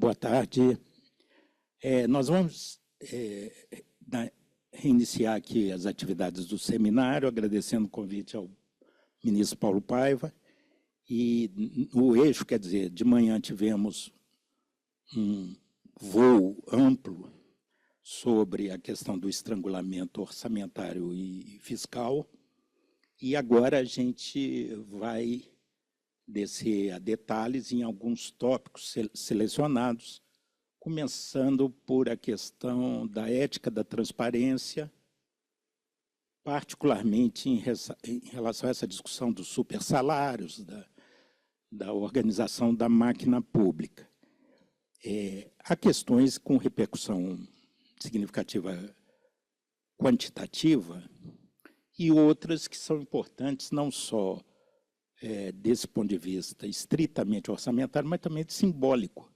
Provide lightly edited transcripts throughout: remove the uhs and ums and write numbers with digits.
boa tarde. Nós vamos reiniciar aqui as atividades do seminário, agradecendo o convite ao ministro Paulo Paiva. E no eixo, quer dizer, de manhã tivemos um voo amplo sobre a questão do estrangulamento orçamentário e fiscal, e agora a gente vai descer a detalhes em alguns tópicos selecionados, começando por a questão da ética da transparência, particularmente em relação a essa discussão dos supersalários, da organização da máquina pública. Há questões com repercussão significativa quantitativa e outras que são importantes não só desse ponto de vista estritamente orçamentário, mas também simbólico.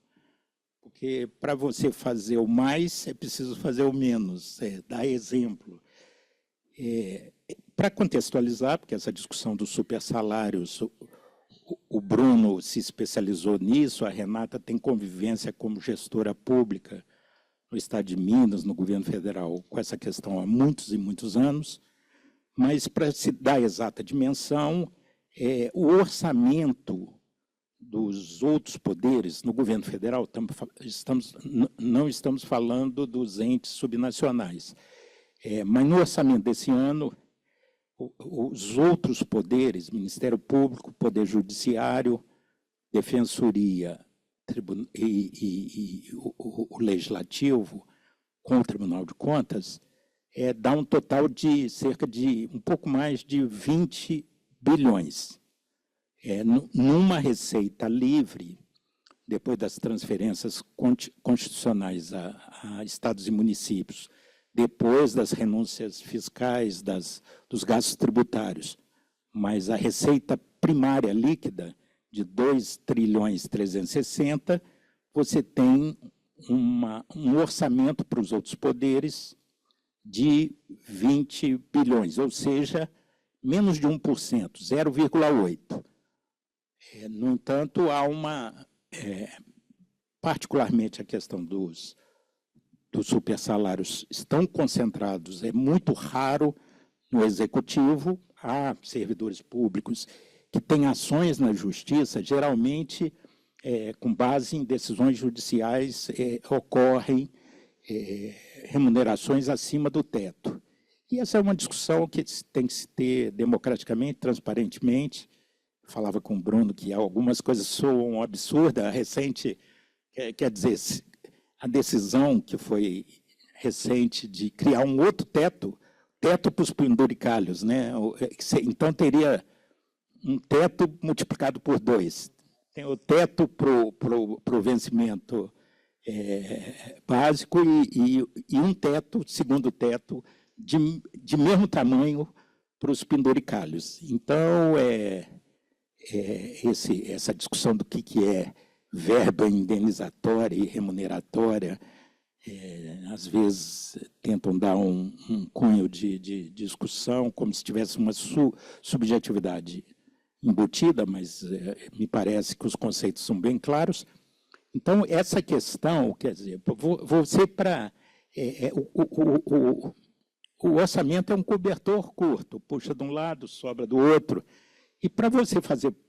Porque para você fazer o mais, é preciso fazer o menos, dar exemplo. Para contextualizar, porque essa discussão dos supersalários, o Bruno se especializou nisso, a Renata tem convivência como gestora pública no Estado de Minas, no governo federal, com essa questão há muitos e muitos anos, mas para se dar a exata dimensão, o orçamento dos outros poderes no governo federal, não estamos falando dos entes subnacionais, mas no orçamento desse ano, os outros poderes, Ministério Público, Poder Judiciário, Defensoria e o Legislativo, com o Tribunal de Contas, dá um total de cerca de um pouco mais de 20 bilhões. Numa receita livre, depois das transferências constitucionais a estados e municípios, depois das renúncias fiscais, dos gastos tributários, mas a receita primária líquida de 2.360.000.000, você tem um orçamento para os outros poderes de 20 bilhões, ou seja, menos de 1%, 0,8%. No entanto, há particularmente a questão dos supersalários estão concentrados, é muito raro no executivo, há servidores públicos que têm ações na justiça, geralmente com base em decisões judiciais ocorrem remunerações acima do teto. E essa é uma discussão que tem que se ter democraticamente, transparentemente. Falava com o Bruno que algumas coisas soam absurdas, a recente, quer dizer, a decisão que foi recente de criar um outro teto para os penduricalhos, né? Então teria um teto multiplicado por 2. Tem o teto para o vencimento básico e um teto, segundo teto, de mesmo tamanho para os penduricalhos. Então, essa discussão do que é verba indenizatória e remuneratória, às vezes tentam dar um cunho de discussão, como se tivesse uma subjetividade embutida, mas me parece que os conceitos são bem claros. Então, essa questão, quer dizer, você para... o orçamento é um cobertor curto, puxa de um lado, sobra do outro. E para você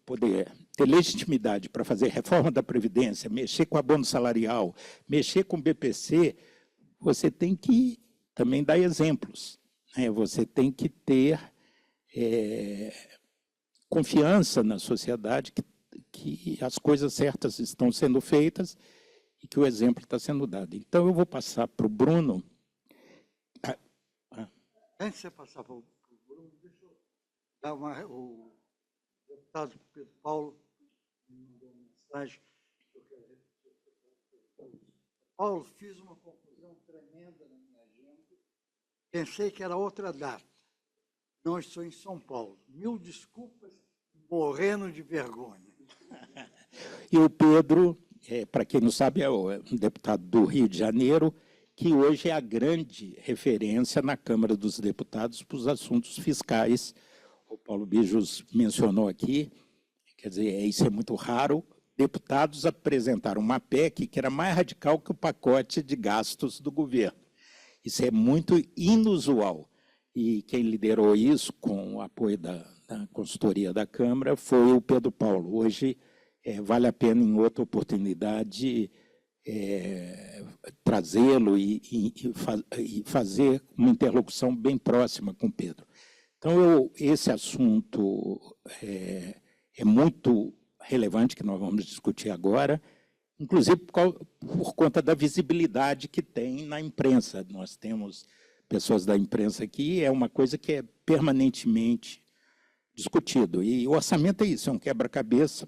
poder ter legitimidade para fazer reforma da Previdência, mexer com abono salarial, mexer com o BPC, você tem que também dar exemplos, né? Você tem que ter confiança na sociedade que as coisas certas estão sendo feitas e que o exemplo está sendo dado. Então, eu vou passar para o Bruno. Antes de você passar para o Bruno, deixa eu dar o deputado Pedro Paulo me mandou uma mensagem. Paulo, fiz uma confusão tremenda na minha agenda. Pensei que era outra data. Não estou em São Paulo. 1000 desculpas, morrendo de vergonha. E o Pedro, para quem não sabe, é um deputado do Rio de Janeiro, que hoje é a grande referência na Câmara dos Deputados para os assuntos fiscais. O Paulo Bijos mencionou aqui, quer dizer, isso é muito raro. deputados apresentaram uma PEC que era mais radical que o pacote de gastos do governo. Isso é muito inusual. E quem liderou isso, com o apoio da consultoria da Câmara, foi o Pedro Paulo. Hoje, vale a pena, em outra oportunidade, trazê-lo e fazer uma interlocução bem próxima com o Pedro. Então, esse assunto é muito relevante, que nós vamos discutir agora, inclusive por conta da visibilidade que tem na imprensa. Nós temos pessoas da imprensa aqui, é uma coisa que é permanentemente discutido. E o orçamento é isso, é um quebra-cabeça.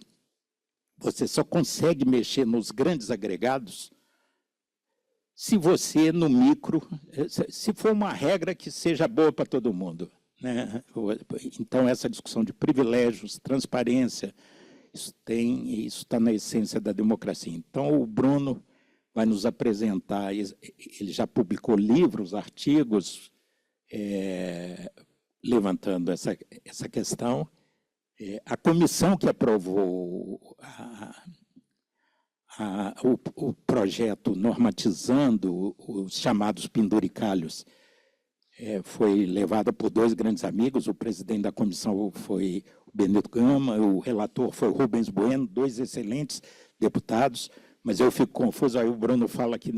Você só consegue mexer nos grandes agregados se você, no micro, se for uma regra que seja boa para todo mundo, né? Então, essa discussão de privilégios, transparência, isso está na essência da democracia. Então, o Bruno vai nos apresentar, ele já publicou livros, artigos, levantando essa questão. A comissão que aprovou o projeto normatizando os chamados penduricalhos foi levada por dois grandes amigos. O presidente da comissão foi o Benedito Gama, o relator foi o Rubens Bueno, dois excelentes deputados, mas eu fico confuso, aí o Bruno fala que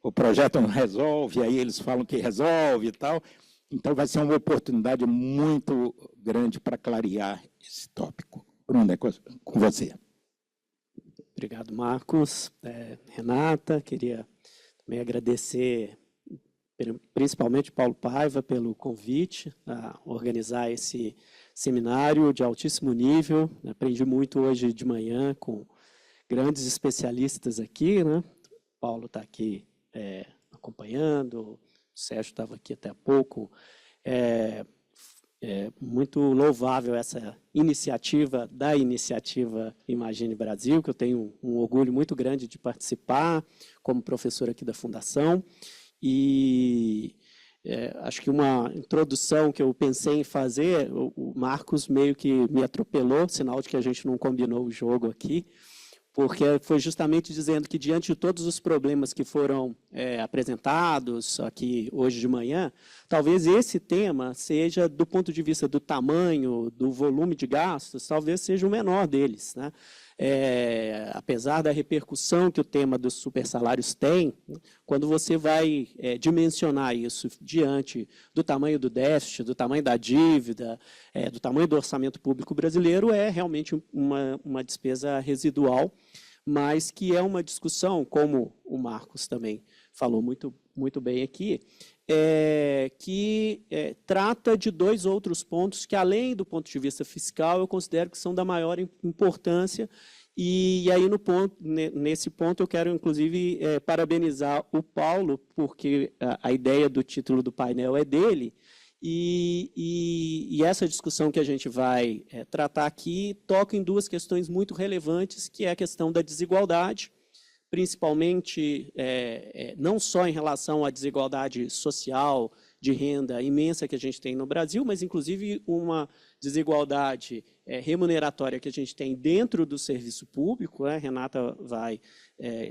o projeto não resolve, aí eles falam que resolve e tal. Então, vai ser uma oportunidade muito grande para clarear esse tópico. Bruno, é com você. Obrigado, Marcos. Renata, queria também agradecer principalmente Paulo Paiva pelo convite a organizar esse seminário de altíssimo nível. Aprendi muito hoje de manhã com grandes especialistas aqui, né? O Paulo está aqui acompanhando, o Sérgio estava aqui até há pouco. Muito louvável essa iniciativa Imagine Brasil, que eu tenho um orgulho muito grande de participar como professor aqui da Fundação. E acho que uma introdução que eu pensei em fazer, o Marcos meio que me atropelou, sinal de que a gente não combinou o jogo aqui, porque foi justamente dizendo que, diante de todos os problemas que foram apresentados aqui hoje de manhã, talvez esse tema seja, do ponto de vista do tamanho, do volume de gastos, talvez seja o menor deles, né? Apesar da repercussão que o tema dos supersalários tem, quando você vai dimensionar isso diante do tamanho do déficit, do tamanho da dívida, do tamanho do orçamento público brasileiro, é realmente uma despesa residual, mas que é uma discussão, como o Marcos também falou muito bem aqui, que trata de dois outros pontos que, além do ponto de vista fiscal, eu considero que são da maior importância. E aí, nesse ponto, eu quero, inclusive, parabenizar o Paulo, porque a ideia do título do painel é dele, e essa discussão que a gente vai tratar aqui toca em duas questões muito relevantes, que é a questão da desigualdade, principalmente não só em relação à desigualdade social, de renda imensa que a gente tem no Brasil, mas, inclusive, uma desigualdade remuneratória que a gente tem dentro do serviço público. A Renata vai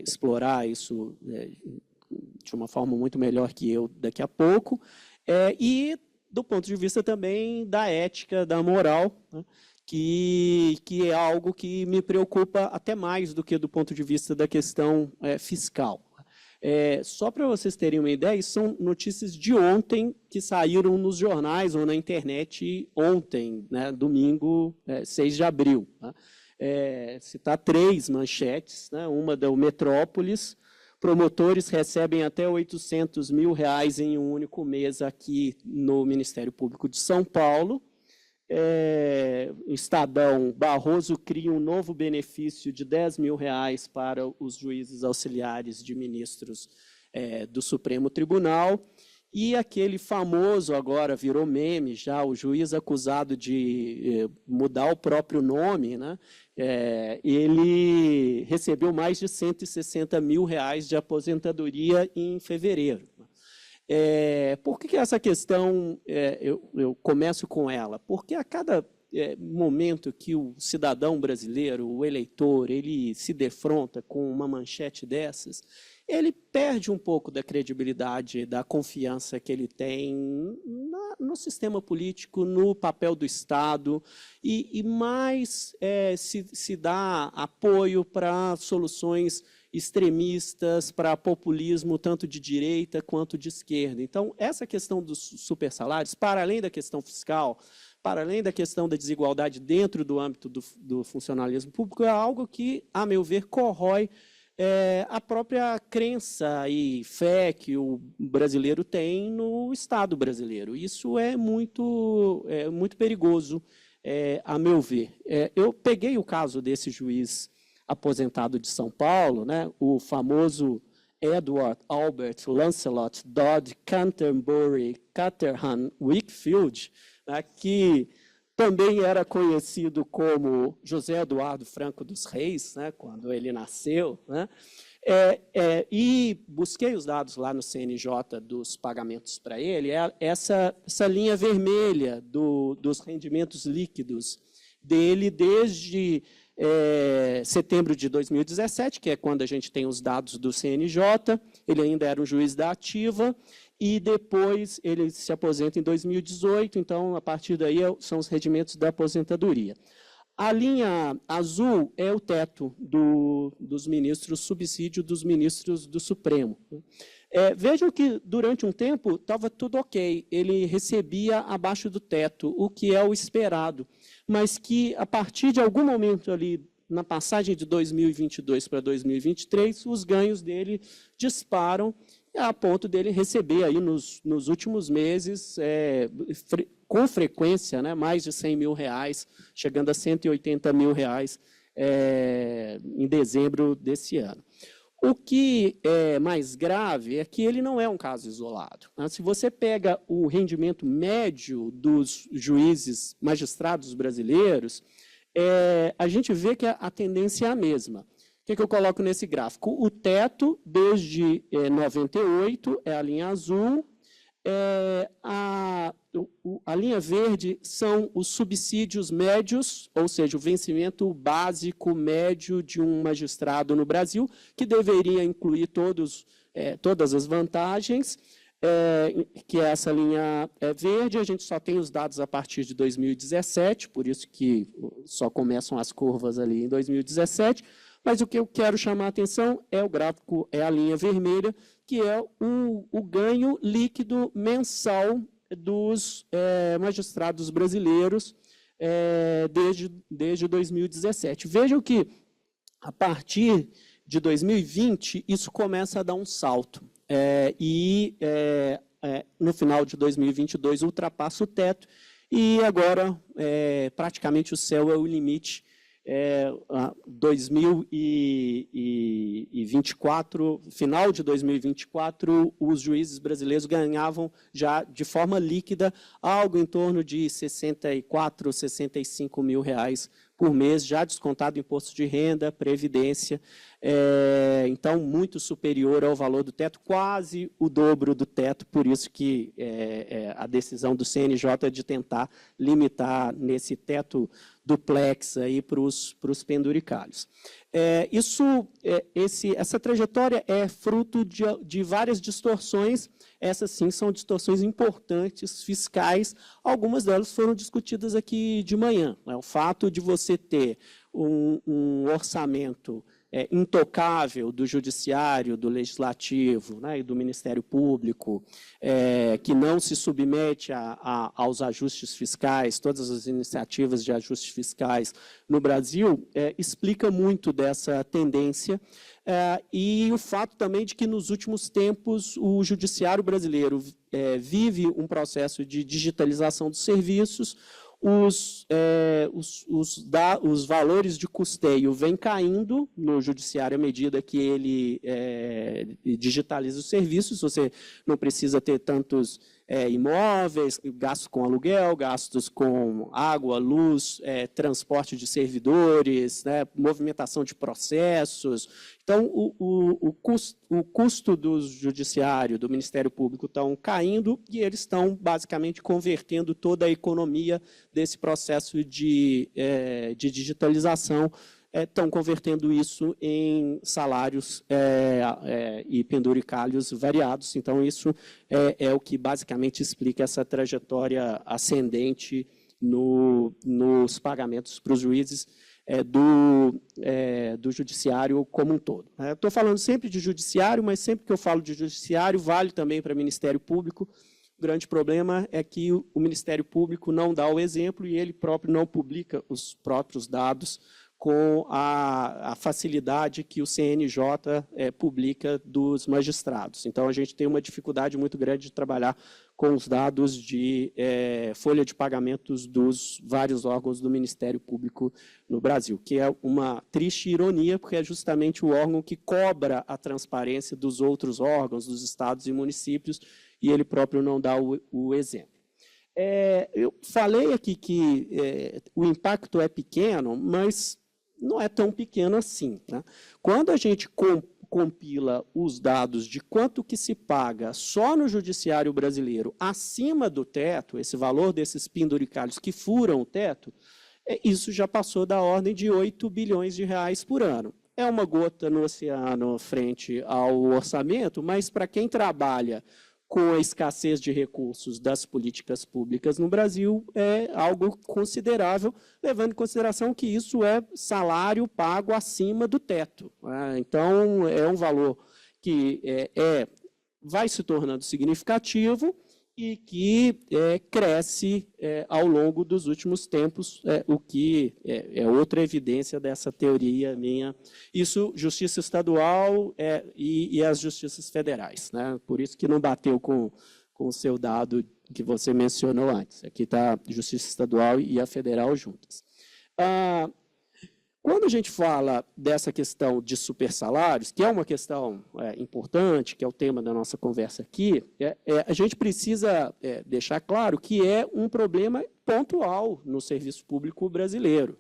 explorar isso de uma forma muito melhor que eu daqui a pouco, e do ponto de vista também da ética, da moral, né? Que é algo que me preocupa até mais do que do ponto de vista da questão fiscal. Só para vocês terem uma ideia, isso são notícias de ontem que saíram nos jornais ou na internet ontem, né, domingo, 6 de abril. Né? Citar 3 manchetes, né, uma da Metrópolis: promotores recebem até R$800 mil em um único mês aqui no Ministério Público de São Paulo. Estadão: Barroso cria um novo benefício de R$10 mil para os juízes auxiliares de ministros do Supremo Tribunal. E aquele famoso, agora virou meme já, o juiz acusado de mudar o próprio nome, né? Ele recebeu mais de R$160 mil de aposentadoria em fevereiro. Por que essa questão eu começo com ela? Porque a cada momento que o cidadão brasileiro, o eleitor, ele se defronta com uma manchete dessas, ele perde um pouco da credibilidade, da confiança que ele tem no sistema político, no papel do Estado, e mais se dá apoio para soluções extremistas, para populismo tanto de direita quanto de esquerda. Então, essa questão dos supersalários, para além da questão fiscal, para além da questão da desigualdade dentro do âmbito do funcionalismo público, é algo que, a meu ver, corrói a própria crença e fé que o brasileiro tem no Estado brasileiro. Isso é muito perigoso, a meu ver. Eu peguei o caso desse juiz aposentado de São Paulo, né, o famoso Edward Albert Lancelot Dodd Canterbury Caterham Wakefield, né, que também era conhecido como José Eduardo Franco dos Reis, né, quando ele nasceu, né, e busquei os dados lá no CNJ dos pagamentos para ele, essa linha vermelha dos rendimentos líquidos dele desde setembro de 2017, que é quando a gente tem os dados do CNJ, ele ainda era um juiz da ativa, e depois ele se aposenta em 2018, então, a partir daí, são os rendimentos da aposentadoria. A linha azul é o teto dos ministros, subsídio dos ministros do Supremo. Vejam que, durante um tempo, estava tudo ok, ele recebia abaixo do teto, o que é o esperado, mas que, a partir de algum momento ali, na passagem de 2022 para 2023, os ganhos dele disparam, a ponto dele receber aí nos últimos meses, com frequência, né, mais de R$100 mil, chegando a R$180 mil em dezembro desse ano. O que é mais grave é que ele não é um caso isolado. Se você pega o rendimento médio dos juízes, magistrados brasileiros, a gente vê que a tendência é a mesma. O que eu coloco nesse gráfico? O teto, desde 98, é a linha azul, a linha verde são os subsídios médios, ou seja, o vencimento básico médio de um magistrado no Brasil, que deveria incluir todas as vantagens, que é essa linha verde. A gente só tem os dados a partir de 2017, por isso que só começam as curvas ali em 2017, mas o que eu quero chamar a atenção é o gráfico, é a linha vermelha, que é o ganho líquido mensal dos magistrados brasileiros desde 2017. Vejam que, a partir de 2020, isso começa a dar um salto. No final de 2022, ultrapassa o teto, e agora, praticamente, o céu é o limite. 2024, final de 2024, os juízes brasileiros ganhavam já de forma líquida algo em torno de 64, 65 mil reais por mês, já descontado imposto de renda, previdência, então muito superior ao valor do teto, quase o dobro do teto, por isso que a decisão do CNJ é de tentar limitar nesse teto duplex aí para os penduricalhos. Essa trajetória é fruto de várias distorções. Essas, sim, são distorções importantes, fiscais. Algumas delas foram discutidas aqui de manhã. O fato de você ter um orçamento intocável do Judiciário, do Legislativo, né, e do Ministério Público, que não se submete aos ajustes fiscais, todas as iniciativas de ajustes fiscais no Brasil, explica muito dessa tendência, e o fato também de que, nos últimos tempos, o Judiciário brasileiro vive um processo de digitalização dos serviços. Os valores de custeio vêm caindo no Judiciário à medida que ele digitaliza os serviços. Você não precisa ter tantos imóveis, gastos com aluguel, gastos com água, luz, transporte de servidores, né, movimentação de processos. Então, o custo do judiciário, do Ministério Público, estão caindo e eles estão, basicamente, convertendo toda a economia desse processo de digitalização, estão convertendo isso em salários e penduricalhos variados. Então, isso é o que basicamente explica essa trajetória ascendente nos pagamentos para os juízes do judiciário como um todo. Estou falando sempre de judiciário, mas sempre que eu falo de judiciário, vale também para o Ministério Público. O grande problema é que o Ministério Público não dá o exemplo e ele próprio não publica os próprios dados com a facilidade que o CNJ publica dos magistrados. Então, a gente tem uma dificuldade muito grande de trabalhar com os dados de folha de pagamentos dos vários órgãos do Ministério Público no Brasil, que é uma triste ironia, porque é justamente o órgão que cobra a transparência dos outros órgãos, dos estados e municípios, e ele próprio não dá o exemplo. Eu falei aqui que o impacto é pequeno, mas não é tão pequeno assim, né? Quando a gente compila os dados de quanto que se paga só no judiciário brasileiro acima do teto, esse valor desses penduricalhos que furam o teto, isso já passou da ordem de 8 bilhões de reais por ano. É uma gota no oceano frente ao orçamento, mas para quem trabalha com a escassez de recursos das políticas públicas no Brasil, é algo considerável, levando em consideração que isso é salário pago acima do teto. Então, é um valor que vai se tornando significativo e que cresce ao longo dos últimos tempos, o que é outra evidência dessa teoria minha. Isso, justiça estadual e as justiças federais, né? Por isso que não bateu com o seu dado que você mencionou antes. Aqui está a justiça estadual e a federal juntas. Quando a gente fala dessa questão de supersalários, que é uma questão importante, que é o tema da nossa conversa aqui, a gente precisa deixar claro que é um problema pontual no serviço público brasileiro.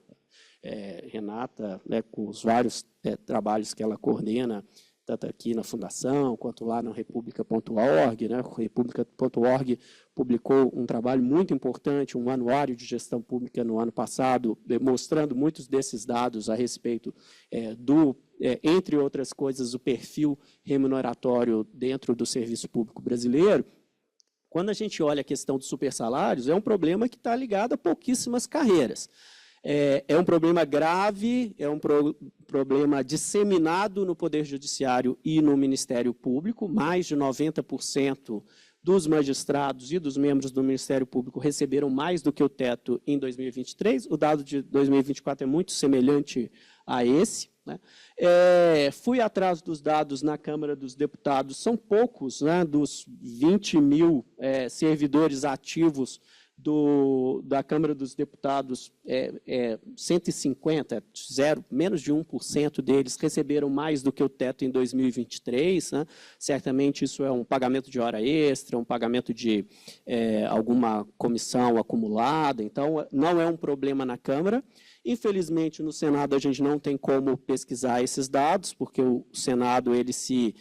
Renata, com os vários trabalhos que ela coordena, tanto aqui na Fundação, quanto lá na República.org, né? República.org publicou um trabalho muito importante, um anuário de gestão pública no ano passado, mostrando muitos desses dados a respeito entre outras coisas, o perfil remuneratório dentro do serviço público brasileiro. Quando a gente olha a questão dos supersalários, é um problema que está ligado a pouquíssimas carreiras. É um problema grave, é um problema disseminado no Poder Judiciário e no Ministério Público. Mais de 90% dos magistrados e dos membros do Ministério Público receberam mais do que o teto em 2023. O dado de 2024 é muito semelhante a esse, né? Fui atrás dos dados na Câmara dos Deputados, são poucos, né, dos 20 mil servidores ativos da Câmara dos Deputados, 150, menos de 1% deles receberam mais do que o teto em 2023. Né? Certamente isso é um pagamento de hora extra, um pagamento de alguma comissão acumulada, então não é um problema na Câmara. Infelizmente, no Senado, a gente não tem como pesquisar esses dados, porque o Senado ele se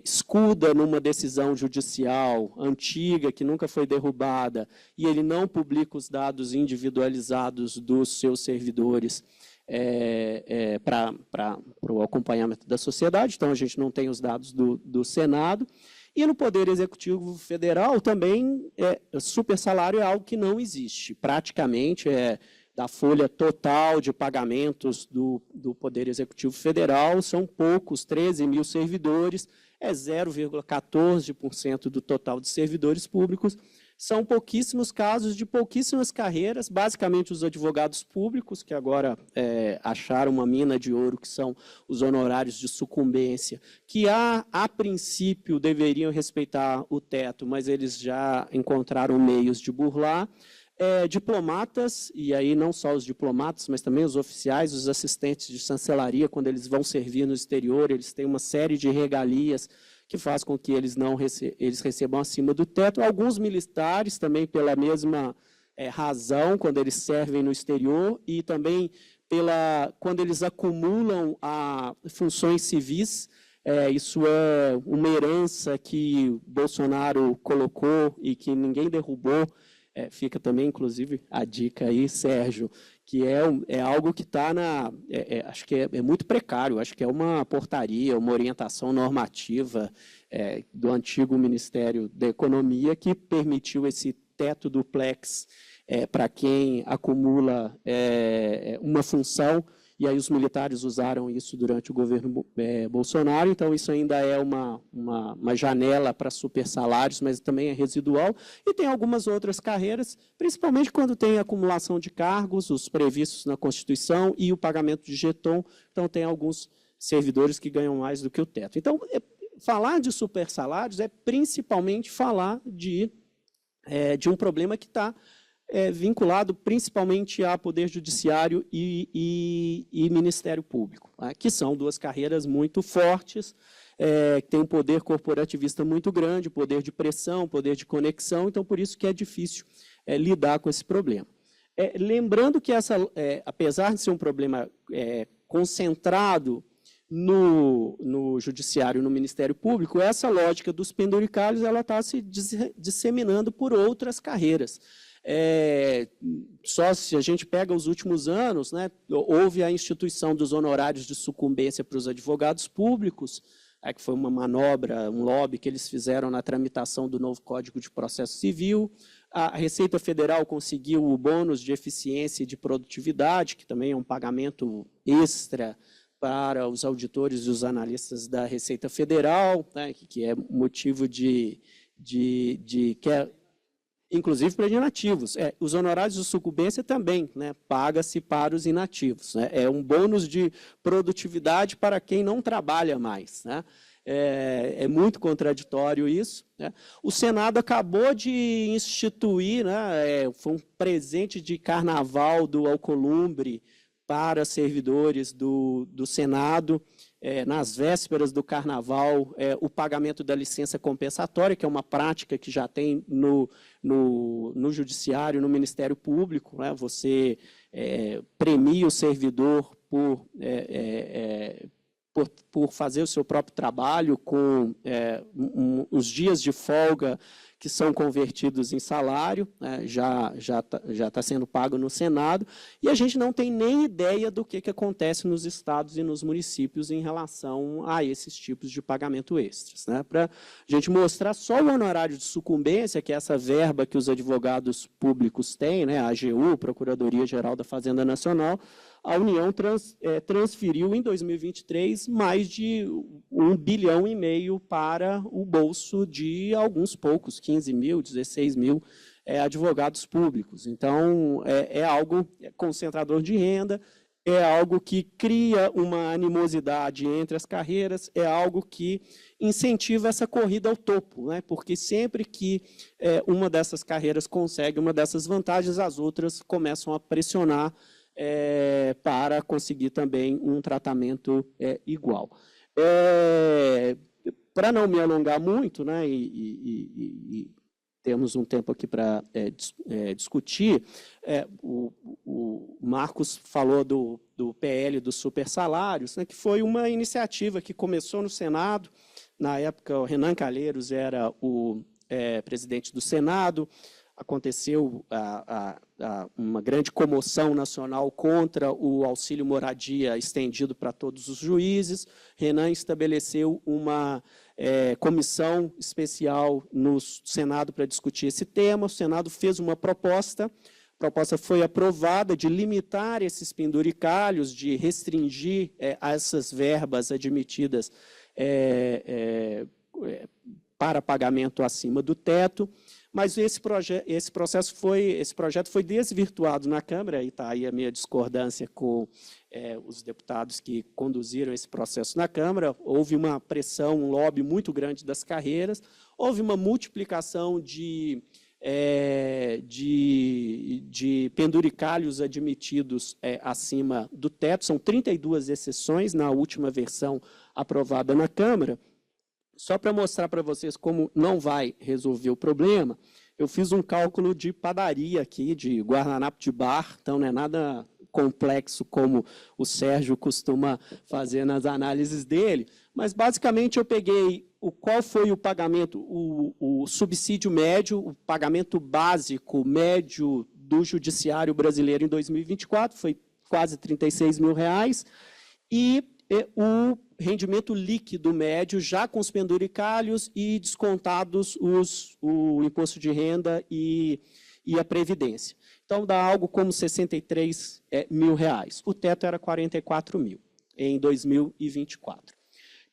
escuda numa decisão judicial antiga, que nunca foi derrubada, e ele não publica os dados individualizados dos seus servidores para o acompanhamento da sociedade. Então, a gente não tem os dados do Senado. E no Poder Executivo Federal também, supersalário é algo que não existe. Praticamente, da folha total de pagamentos do Poder Executivo Federal, são poucos, 13 mil servidores, 0,14% do total de servidores públicos. São pouquíssimos casos de pouquíssimas carreiras, basicamente os advogados públicos, que agora acharam uma mina de ouro, que são os honorários de sucumbência, que a princípio deveriam respeitar o teto, mas eles já encontraram meios de burlar. Diplomatas, e aí não só os diplomatas, mas também os oficiais, os assistentes de chancelaria, quando eles vão servir no exterior, eles têm uma série de regalias que faz com que eles eles recebam acima do teto. Alguns militares também pela mesma razão, quando eles servem no exterior, e também quando eles acumulam funções civis. Isso é uma herança que Bolsonaro colocou e que ninguém derrubou. Fica também, inclusive, a dica aí, Sérgio, que é algo que está acho que é muito precário, acho que é uma portaria, uma orientação normativa do antigo Ministério da Economia que permitiu esse teto duplex para quem acumula uma função, e aí os militares usaram isso durante o governo Bolsonaro, então isso ainda é uma janela para super salários, mas também é residual, e tem algumas outras carreiras, principalmente quando tem acumulação de cargos, os previstos na Constituição e o pagamento de jeton, então tem alguns servidores que ganham mais do que o teto. Então, falar de super salários é principalmente falar de um problema que está vinculado principalmente a Poder Judiciário e Ministério Público, que são duas carreiras muito fortes, que têm um poder corporativista muito grande, poder de pressão, poder de conexão, então por isso que é difícil lidar com esse problema. Lembrando que apesar de ser um problema concentrado no Judiciário e no Ministério Público, essa lógica dos penduricalhos está se disseminando por outras carreiras. Só se a gente pega os últimos anos, né, houve a instituição dos honorários de sucumbência para os advogados públicos, que foi uma manobra, um lobby que eles fizeram na tramitação do novo Código de Processo Civil. A Receita Federal conseguiu o bônus de eficiência e de produtividade, que também é um pagamento extra para os auditores e os analistas da Receita Federal, né, que é motivo inclusive para inativos. Os honorários de sucumbência também, né, paga-se para os inativos. Né, é um bônus de produtividade para quem não trabalha mais. Né, é muito contraditório isso. Né. O Senado acabou de instituir, né, foi um presente de carnaval do Alcolumbre para servidores do Senado, nas vésperas do carnaval, o pagamento da licença compensatória, que é uma prática que já tem no Judiciário, no Ministério Público. Né? Você premia o servidor por fazer o seu próprio trabalho com os dias de folga que são convertidos em salário, né, já está sendo pago no Senado, e a gente não tem nem ideia do que acontece nos estados e nos municípios em relação a esses tipos de pagamento extras. Né, para a gente mostrar só o honorário de sucumbência, que é essa verba que os advogados públicos têm, né, a AGU, Procuradoria-Geral da Fazenda Nacional, a União transferiu em 2023 mais de 1,5 bilhão para o bolso de alguns poucos, 15 mil, 16 mil advogados públicos. Então, é algo concentrador de renda, é algo que cria uma animosidade entre as carreiras, é algo que incentiva essa corrida ao topo, né? Porque sempre que uma dessas carreiras consegue uma dessas vantagens, as outras começam a pressionar para conseguir também um tratamento igual. Para não me alongar muito, né, e temos um tempo aqui para discutir, o Marcos falou do PL dos supersalários, né, que foi uma iniciativa que começou no Senado. Na época, o Renan Calheiros era o presidente do Senado. Aconteceu uma grande comoção nacional contra o auxílio moradia estendido para todos os juízes. Renan estabeleceu uma comissão especial no Senado para discutir esse tema. O Senado fez uma proposta. A proposta foi aprovada de limitar esses penduricalhos, de restringir essas verbas admitidas para pagamento acima do teto. Mas esse projeto foi desvirtuado na Câmara, e está aí a minha discordância com os deputados que conduziram esse processo na Câmara. Houve uma pressão, um lobby muito grande das carreiras, houve uma multiplicação de penduricalhos admitidos acima do teto, são 32 exceções na última versão aprovada na Câmara. Só para mostrar para vocês como não vai resolver o problema, eu fiz um cálculo de padaria aqui, de guardanapo de bar, então não é nada complexo como o Sérgio costuma fazer nas análises dele, mas basicamente eu peguei qual foi o pagamento, o subsídio médio, o pagamento básico médio do judiciário brasileiro em 2024, foi quase R$36 mil, e o rendimento líquido médio, já com os penduricalhos e descontados o imposto de renda e a previdência. Então, dá algo como R$63 mil. O teto era 44 mil em 2024.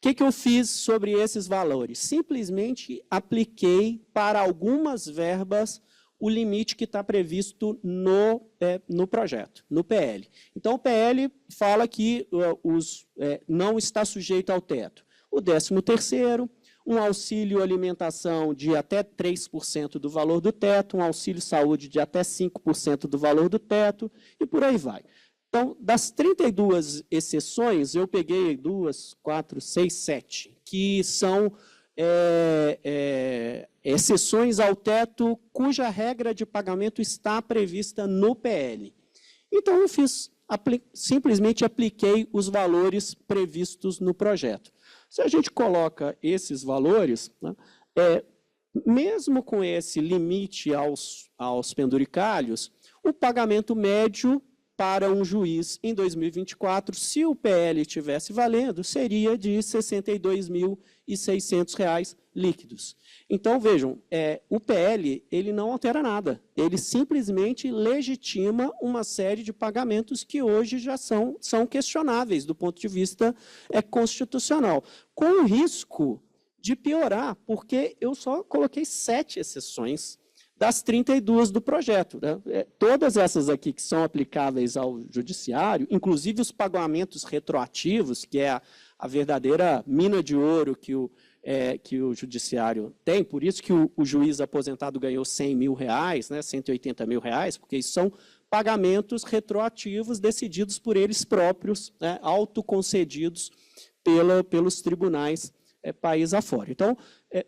O que eu fiz sobre esses valores? Simplesmente apliquei para algumas verbas o limite que está previsto no projeto, no PL. Então, o PL fala que não está sujeito ao teto. O 13º, um auxílio alimentação de até 3% do valor do teto, um auxílio saúde de até 5% do valor do teto, e por aí vai. Então, das 32 exceções, eu peguei 2, 4, 6, 7, que são exceções ao teto cuja regra de pagamento está prevista no PL. Então, eu simplesmente apliquei os valores previstos no projeto. Se a gente coloca esses valores, né, mesmo com esse limite aos penduricalhos, o pagamento médio para um juiz em 2024, se o PL estivesse valendo, seria de R$ 62.600 líquidos. Então, vejam, o PL ele não altera nada, ele simplesmente legitima uma série de pagamentos que hoje já são questionáveis do ponto de vista constitucional, com o risco de piorar, porque eu só coloquei 7 exceções das 32 do projeto. Né? Todas essas aqui que são aplicáveis ao judiciário, inclusive os pagamentos retroativos, que é a verdadeira mina de ouro que o judiciário tem, por isso que o juiz aposentado ganhou R$100 mil, né, R$180 mil, porque isso são pagamentos retroativos decididos por eles próprios, né, autoconcedidos pelos tribunais país afora. Então,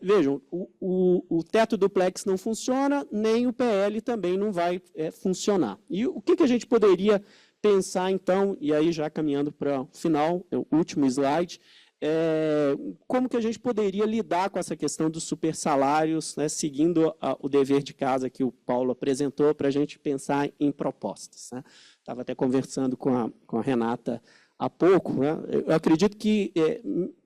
vejam, o teto duplex não funciona, nem o PL também não vai funcionar. E o que a gente poderia pensar, então, e aí já caminhando para o final, o último slide, como que a gente poderia lidar com essa questão dos supersalários, né, seguindo o dever de casa que o Paulo apresentou, para a gente pensar em propostas. Né? Estava até conversando com a Renata há pouco, né? Eu acredito que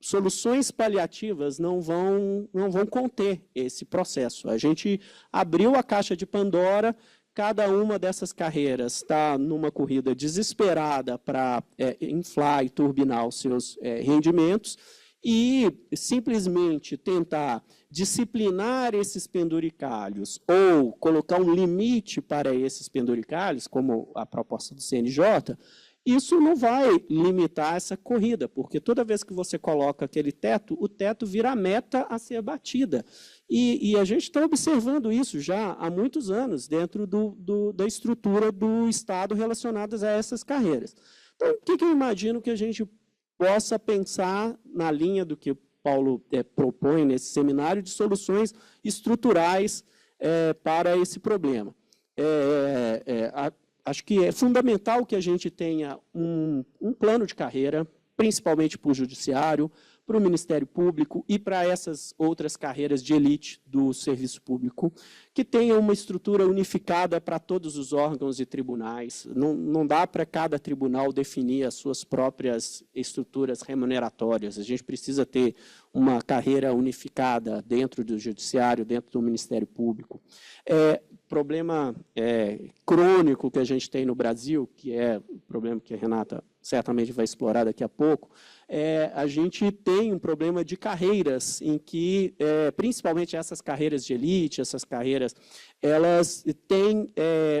soluções paliativas não vão conter esse processo. A gente abriu a caixa de Pandora, cada uma dessas carreiras está numa corrida desesperada para inflar e turbinar os seus rendimentos, e simplesmente tentar disciplinar esses penduricalhos ou colocar um limite para esses penduricalhos, como a proposta do CNJ, isso não vai limitar essa corrida, porque toda vez que você coloca aquele teto, o teto vira a meta a ser batida. E a gente está observando isso já há muitos anos dentro da estrutura do Estado relacionadas a essas carreiras. Então, o que eu imagino que a gente possa pensar na linha do que o Paulo propõe nesse seminário de soluções estruturais para esse problema? Acho que é fundamental que a gente tenha um plano de carreira, principalmente para o Judiciário, para o Ministério Público e para essas outras carreiras de elite do serviço público, que tenha uma estrutura unificada para todos os órgãos e tribunais. Não dá para cada tribunal definir as suas próprias estruturas remuneratórias. A gente precisa ter uma carreira unificada dentro do Judiciário, dentro do Ministério Público. Problema crônico que a gente tem no Brasil, que é o problema que a Renata certamente vai explorar daqui a pouco, a gente tem um problema de carreiras em que, principalmente essas carreiras de elite, essas carreiras, elas têm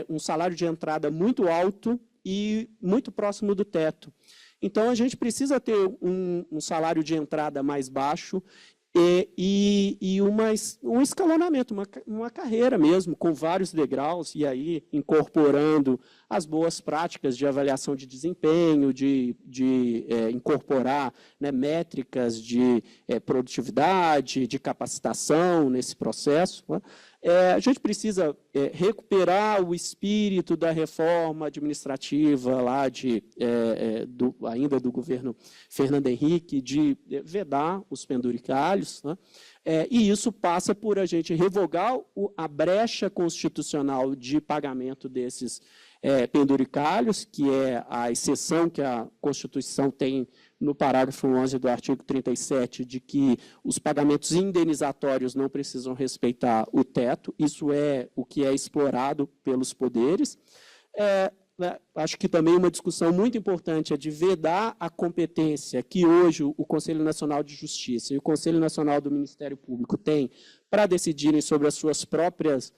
um salário de entrada muito alto e muito próximo do teto. Então, a gente precisa ter um salário de entrada mais baixo um escalonamento, uma carreira mesmo, com vários degraus, e aí incorporando as boas práticas de avaliação de desempenho, de incorporar, né, métricas de produtividade, de capacitação nesse processo, né? A gente precisa recuperar o espírito da reforma administrativa lá ainda do governo Fernando Henrique, de vedar os penduricalhos, né? E isso passa por a gente revogar a brecha constitucional de pagamento desses penduricalhos, que é a exceção que a Constituição tem no parágrafo 11 do artigo 37, de que os pagamentos indenizatórios não precisam respeitar o teto. Isso é o que é explorado pelos poderes. Acho que também uma discussão muito importante é de vedar a competência que hoje o Conselho Nacional de Justiça e o Conselho Nacional do Ministério Público têm para decidirem sobre as suas próprias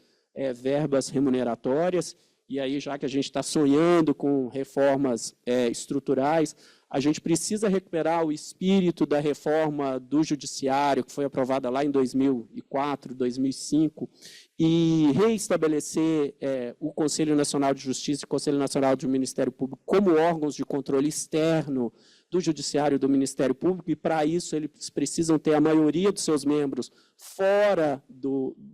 verbas remuneratórias. E aí, já que a gente está sonhando com reformas estruturais, a gente precisa recuperar o espírito da reforma do judiciário, que foi aprovada lá em 2004, 2005, e reestabelecer o Conselho Nacional de Justiça e o Conselho Nacional do Ministério Público como órgãos de controle externo do Judiciário e do Ministério Público, e para isso eles precisam ter a maioria dos seus membros fora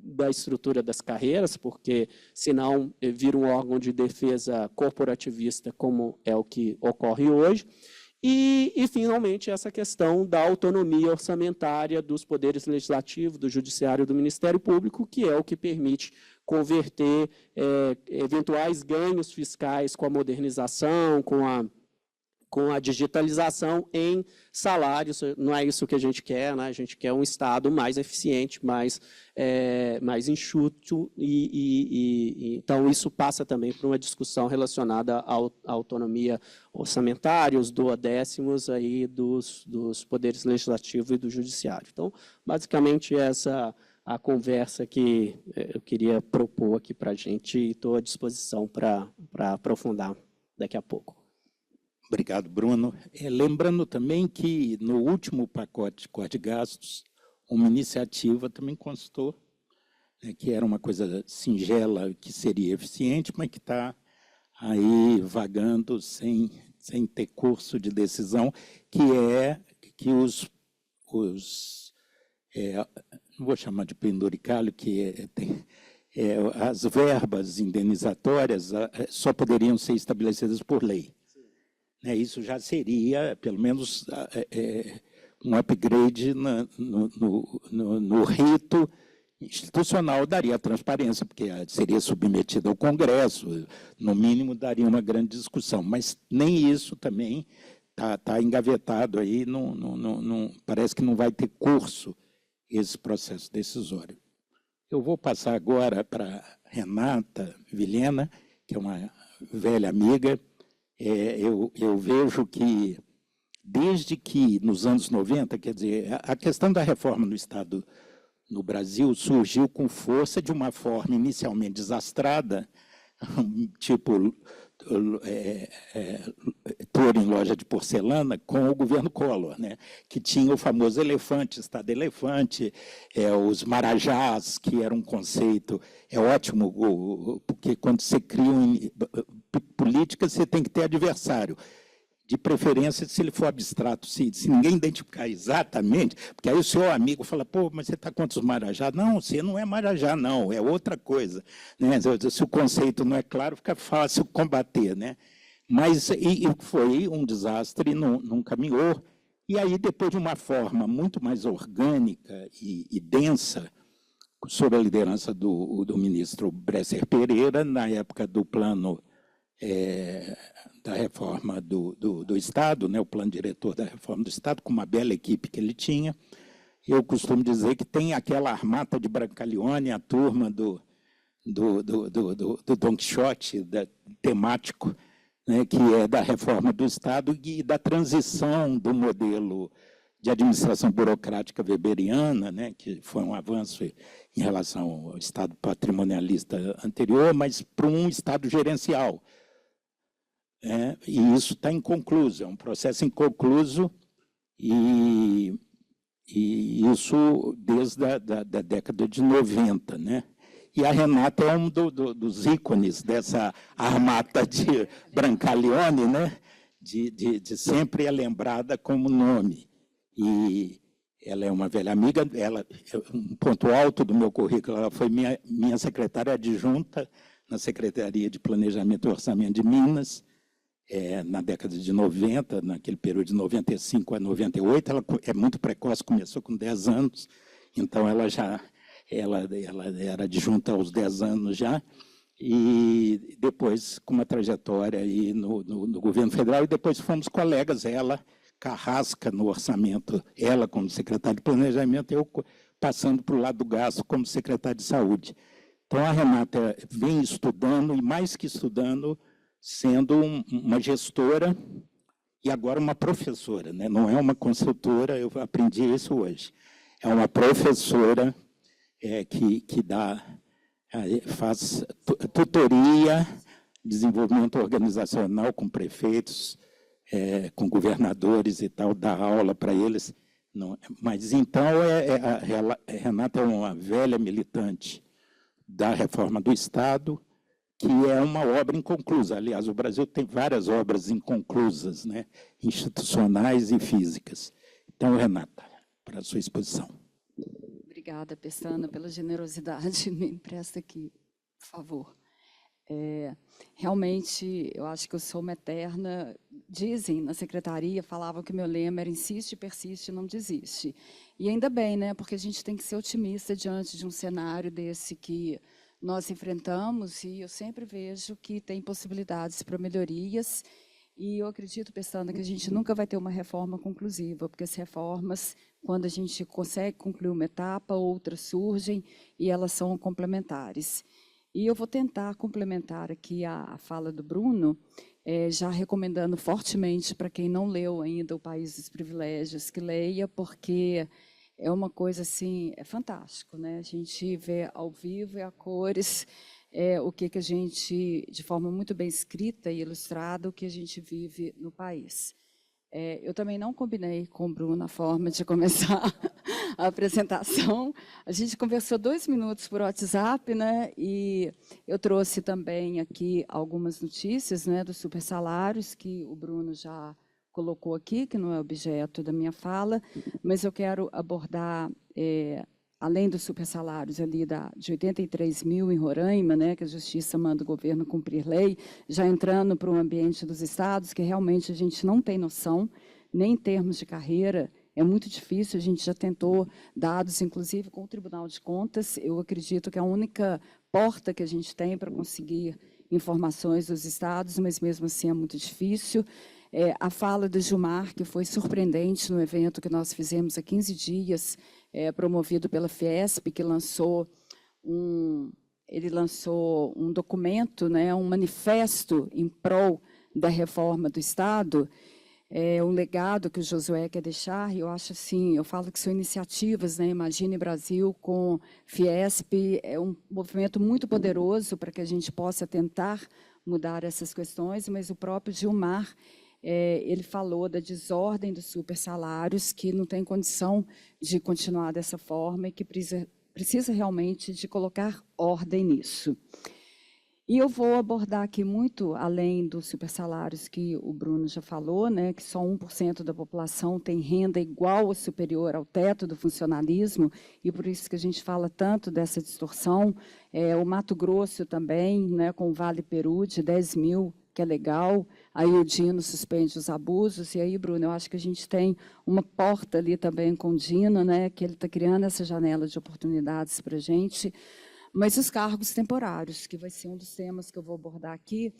da estrutura das carreiras, porque senão vira um órgão de defesa corporativista, como é o que ocorre hoje. E, finalmente, essa questão da autonomia orçamentária dos poderes legislativo, do judiciário e do Ministério Público, que é o que permite converter eventuais ganhos fiscais com a modernização, com a digitalização em salários. Não é isso que a gente quer, né? A gente quer um Estado mais eficiente, mais enxuto, então isso passa também por uma discussão relacionada à autonomia orçamentária, os duodécimos aí dos poderes legislativo e do judiciário. Então, basicamente, essa a conversa que eu queria propor aqui para a gente, e estou à disposição para aprofundar daqui a pouco. Obrigado, Bruno. Lembrando também que no último pacote de corte de gastos, uma iniciativa também constou, que era uma coisa singela, que seria eficiente, mas que está aí vagando sem ter curso de decisão, que é que não vou chamar de penduricalho, as verbas indenizatórias só poderiam ser estabelecidas por lei. Isso já seria, pelo menos, um upgrade no rito institucional, daria transparência, porque seria submetido ao Congresso, no mínimo daria uma grande discussão, mas nem isso também está engavetado aí, parece que não vai ter curso esse processo decisório. Eu vou passar agora para Renata Vilhena, que é uma velha amiga. Eu vejo que, desde que nos anos 90, quer dizer, a questão da reforma no Estado no Brasil surgiu com força de uma forma inicialmente desastrada, tipo touro em loja de porcelana, com o governo Collor, né? Que tinha o famoso elefante, Estado elefante, os marajás, que era um conceito, ótimo, porque quando você cria política, você tem que ter adversário, de preferência se ele for abstrato, se ninguém identificar exatamente, porque aí o seu amigo fala, pô, mas você está contra os marajás? Não, você não é marajá, não, é outra coisa, né? Se o conceito não é claro, fica fácil combater, né? Mas foi um desastre, não caminhou, e aí depois de uma forma muito mais orgânica e densa, sob a liderança do ministro Bresser Pereira, na época do plano da reforma do Estado, né, o plano diretor da reforma do Estado, com uma bela equipe que ele tinha. Eu costumo dizer que tem aquela armata de Brancaleone, a turma do Don Quixote, temático, né, que é da reforma do Estado e da transição do modelo de administração burocrática weberiana, né, que foi um avanço em relação ao Estado patrimonialista anterior, mas para um Estado gerencial. E isso está inconcluso, é um processo inconcluso, e E isso desde da década de 90, né? E a Renata é um dos ícones dessa armata de Brancaleone, né? De sempre é lembrada como nome. E ela é uma velha amiga, um ponto alto do meu currículo, ela foi minha secretária adjunta na Secretaria de Planejamento e Orçamento de Minas, na década de 90, naquele período de 95 a 98, ela é muito precoce, começou com 10 anos, então ela era adjunta aos 10 anos já, e depois com uma trajetória aí no governo federal, e depois fomos colegas, ela carrasca no orçamento, ela como secretária de planejamento, eu passando para o lado do gasto como secretário de saúde. Então a Renata vem estudando, e mais que estudando, sendo uma gestora e agora uma professora, né? Não é uma consultora, eu aprendi isso hoje. É uma professora que faz tutoria, desenvolvimento organizacional com prefeitos, com governadores e tal, dá aula para eles. Não, mas então a Renata é uma velha militante da reforma do Estado, que é uma obra inconclusa. Aliás, o Brasil tem várias obras inconclusas, né, institucionais e físicas. Então, Renata, para a sua exposição. Obrigada, Pestana, pela generosidade. Me empresta aqui, por favor. Realmente, eu acho que eu sou uma eterna. Dizem na secretaria, falavam que meu lema era insiste, persiste, não desiste. E ainda bem, né, porque a gente tem que ser otimista diante de um cenário desse que nós enfrentamos, e eu sempre vejo que tem possibilidades para melhorias, e eu acredito, Pestana, que a gente nunca vai ter uma reforma conclusiva, porque as reformas, quando a gente consegue concluir uma etapa, outras surgem, e elas são complementares. E eu vou tentar complementar aqui a fala do Bruno, já recomendando fortemente para quem não leu ainda O País dos Privilégios, que leia, porque é uma coisa assim, é fantástico, né? A gente vê ao vivo e a cores o que a gente, de forma muito bem escrita e ilustrada, o que a gente vive no país. Eu também não combinei com o Bruno a forma de começar a apresentação. A gente conversou 2 minutos por WhatsApp, né? E eu trouxe também aqui algumas notícias, né, dos supersalários, que o Bruno já colocou aqui, que não é objeto da minha fala, mas eu quero abordar, além dos supersalários ali de 83 mil em Roraima, né, que a Justiça manda o governo cumprir lei, já entrando para o ambiente dos estados, que realmente a gente não tem noção, nem em termos de carreira, é muito difícil, a gente já tentou dados, inclusive, com o Tribunal de Contas, eu acredito que a única porta que a gente tem para conseguir informações dos estados, mas mesmo assim é muito difícil. A fala do Gilmar, que foi surpreendente no evento que nós fizemos há 15 dias, promovido pela Fiesp, que lançou um documento, né, um manifesto em prol da reforma do Estado, um legado que o Josué quer deixar, e eu acho assim, eu falo que são iniciativas, né, Imagine Brasil com Fiesp, é um movimento muito poderoso para que a gente possa tentar mudar essas questões, mas o próprio Gilmar, ele falou da desordem dos supersalários, que não tem condição de continuar dessa forma e que precisa realmente de colocar ordem nisso. E eu vou abordar aqui muito, além dos supersalários que o Bruno já falou, né, que só 1% da população tem renda igual ou superior ao teto do funcionalismo, e por isso que a gente fala tanto dessa distorção. O Mato Grosso também, né, com o Vale Peru de 10 mil, que é legal, aí o Dino suspende os abusos, e aí, Bruno, eu acho que a gente tem uma porta ali também com o Dino, né, que ele está criando essa janela de oportunidades para a gente, mas os cargos temporários, que vai ser um dos temas que eu vou abordar aqui,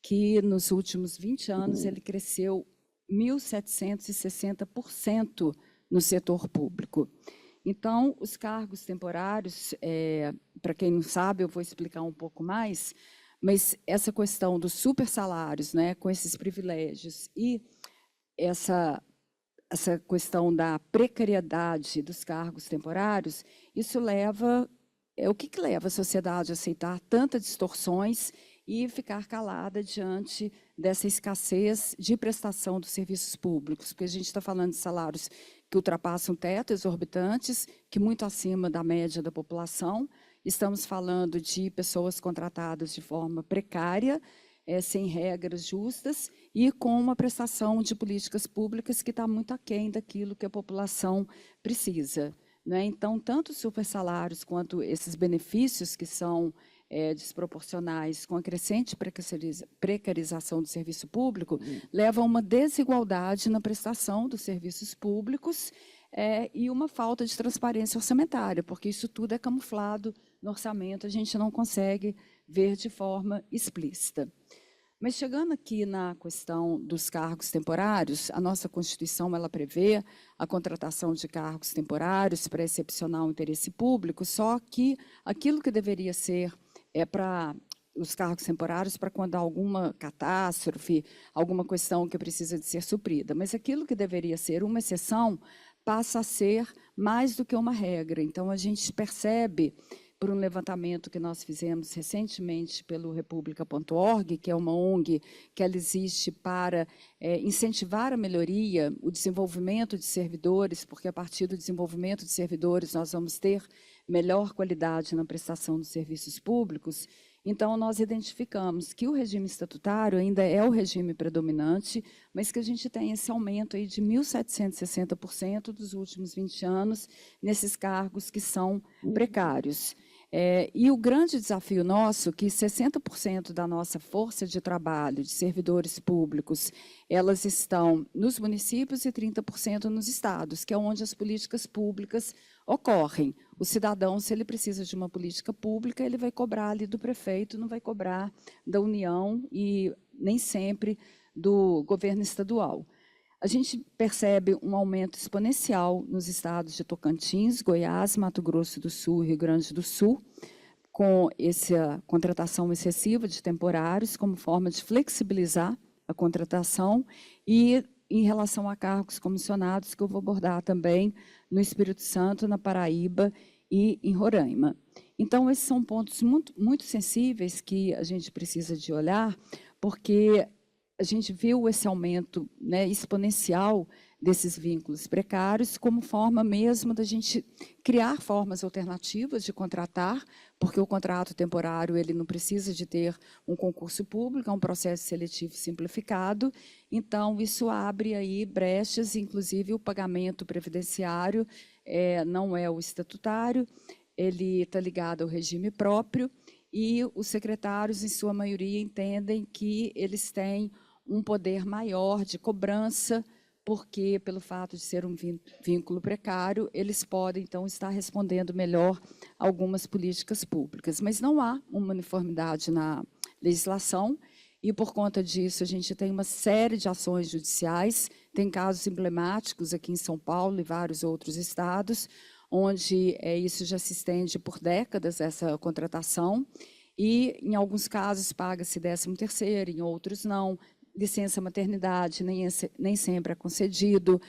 que nos últimos 20 anos ele cresceu 1.760% no setor público. Então, os cargos temporários, para quem não sabe, eu vou explicar um pouco mais, mas essa questão dos supersalários, né, com esses privilégios e essa questão da precariedade dos cargos temporários, isso leva, o que leva a sociedade a aceitar tantas distorções e ficar calada diante dessa escassez de prestação dos serviços públicos, porque a gente está falando de salários que ultrapassam teto, exorbitantes, que muito acima da média da população. Estamos falando de pessoas contratadas de forma precária, sem regras justas e com uma prestação de políticas públicas que está muito aquém daquilo que a população precisa. Né? Então, tanto os supersalários quanto esses benefícios que são desproporcionais com a crescente precarização do serviço público levam a uma desigualdade na prestação dos serviços públicos e uma falta de transparência orçamentária, porque isso tudo é camuflado no orçamento, a gente não consegue ver de forma explícita. Mas chegando aqui na questão dos cargos temporários, a nossa Constituição ela prevê a contratação de cargos temporários para excepcional interesse público, só que aquilo que deveria ser para os cargos temporários para quando há alguma catástrofe, alguma questão que precisa de ser suprida, mas aquilo que deveria ser uma exceção passa a ser mais do que uma regra. Então, a gente percebe, por um levantamento que nós fizemos recentemente pelo República.org, que é uma ONG que ela existe para incentivar a melhoria, o desenvolvimento de servidores, porque a partir do desenvolvimento de servidores nós vamos ter melhor qualidade na prestação dos serviços públicos. Então, nós identificamos que o regime estatutário ainda é o regime predominante, mas que a gente tem esse aumento aí de 1.760% dos últimos 20 anos nesses cargos que são precários. E o grande desafio nosso é que 60% da nossa força de trabalho de servidores públicos, elas estão nos municípios e 30% nos estados, que é onde as políticas públicas ocorrem. O cidadão, se ele precisa de uma política pública, ele vai cobrar ali do prefeito, não vai cobrar da União e nem sempre do governo estadual. A gente percebe um aumento exponencial nos estados de Tocantins, Goiás, Mato Grosso do Sul e Rio Grande do Sul, com essa contratação excessiva de temporários como forma de flexibilizar a contratação e em relação a cargos comissionados, que eu vou abordar também no Espírito Santo, na Paraíba e em Roraima. Então, esses são pontos muito sensíveis que a gente precisa de olhar, porque a gente viu esse aumento, né, exponencial desses vínculos precários como forma mesmo da gente criar formas alternativas de contratar, porque o contrato temporário ele não precisa de ter um concurso público, é um processo seletivo simplificado. Então, isso abre aí brechas, inclusive o pagamento previdenciário não é o estatutário, ele está ligado ao regime próprio, e os secretários, em sua maioria, entendem que eles têm um poder maior de cobrança, porque, pelo fato de ser um vínculo precário, eles podem, então, estar respondendo melhor a algumas políticas públicas. Mas não há uma uniformidade na legislação, e, por conta disso, a gente tem uma série de ações judiciais, tem casos emblemáticos aqui em São Paulo e vários outros estados, onde isso já se estende por décadas, essa contratação, e, em alguns casos, paga-se 13º, em outros não. Licença maternidade nem sempre é concedido,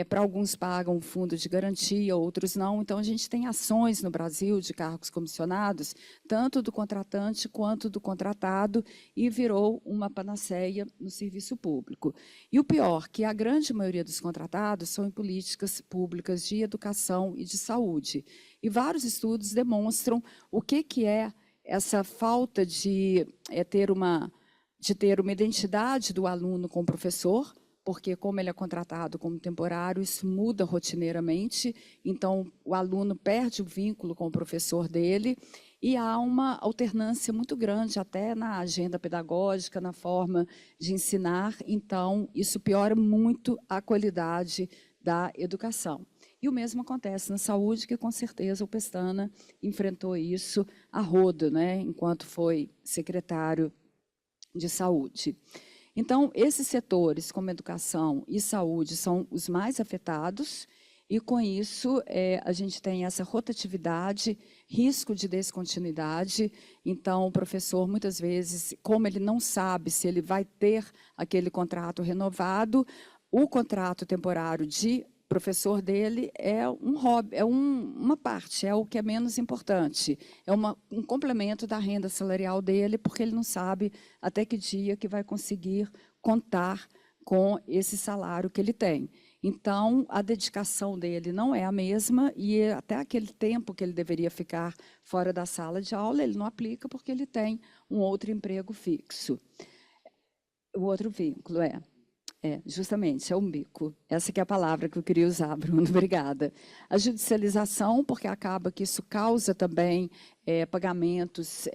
para alguns pagam fundo de garantia, outros não. Então, a gente tem ações no Brasil de cargos comissionados, tanto do contratante quanto do contratado, e virou uma panaceia no serviço público. E o pior, que a grande maioria dos contratados são em políticas públicas de educação e de saúde. E vários estudos demonstram o que é essa falta de ter uma identidade do aluno com o professor, porque, como ele é contratado como temporário, isso muda rotineiramente, então o aluno perde o vínculo com o professor dele, e há uma alternância muito grande até na agenda pedagógica, na forma de ensinar, então isso piora muito a qualidade da educação. E o mesmo acontece na saúde, que com certeza o Pestana enfrentou isso a rodo, né, enquanto foi secretário de saúde. Então, esses setores, como educação e saúde, são os mais afetados, e com isso a gente tem essa rotatividade, risco de descontinuidade. Então, o professor, muitas vezes, como ele não sabe se ele vai ter aquele contrato renovado, o contrato temporário de professor dele é um hobby, é uma parte, é o que é menos importante. É um complemento da renda salarial dele, porque ele não sabe até que dia que vai conseguir contar com esse salário que ele tem. Então, a dedicação dele não é a mesma e até aquele tempo que ele deveria ficar fora da sala de aula, ele não aplica porque ele tem um outro emprego fixo. O outro vínculo justamente, é um bico. Essa que é a palavra que eu queria usar, Bruno, obrigada. A judicialização, porque acaba que isso causa também pagamentos,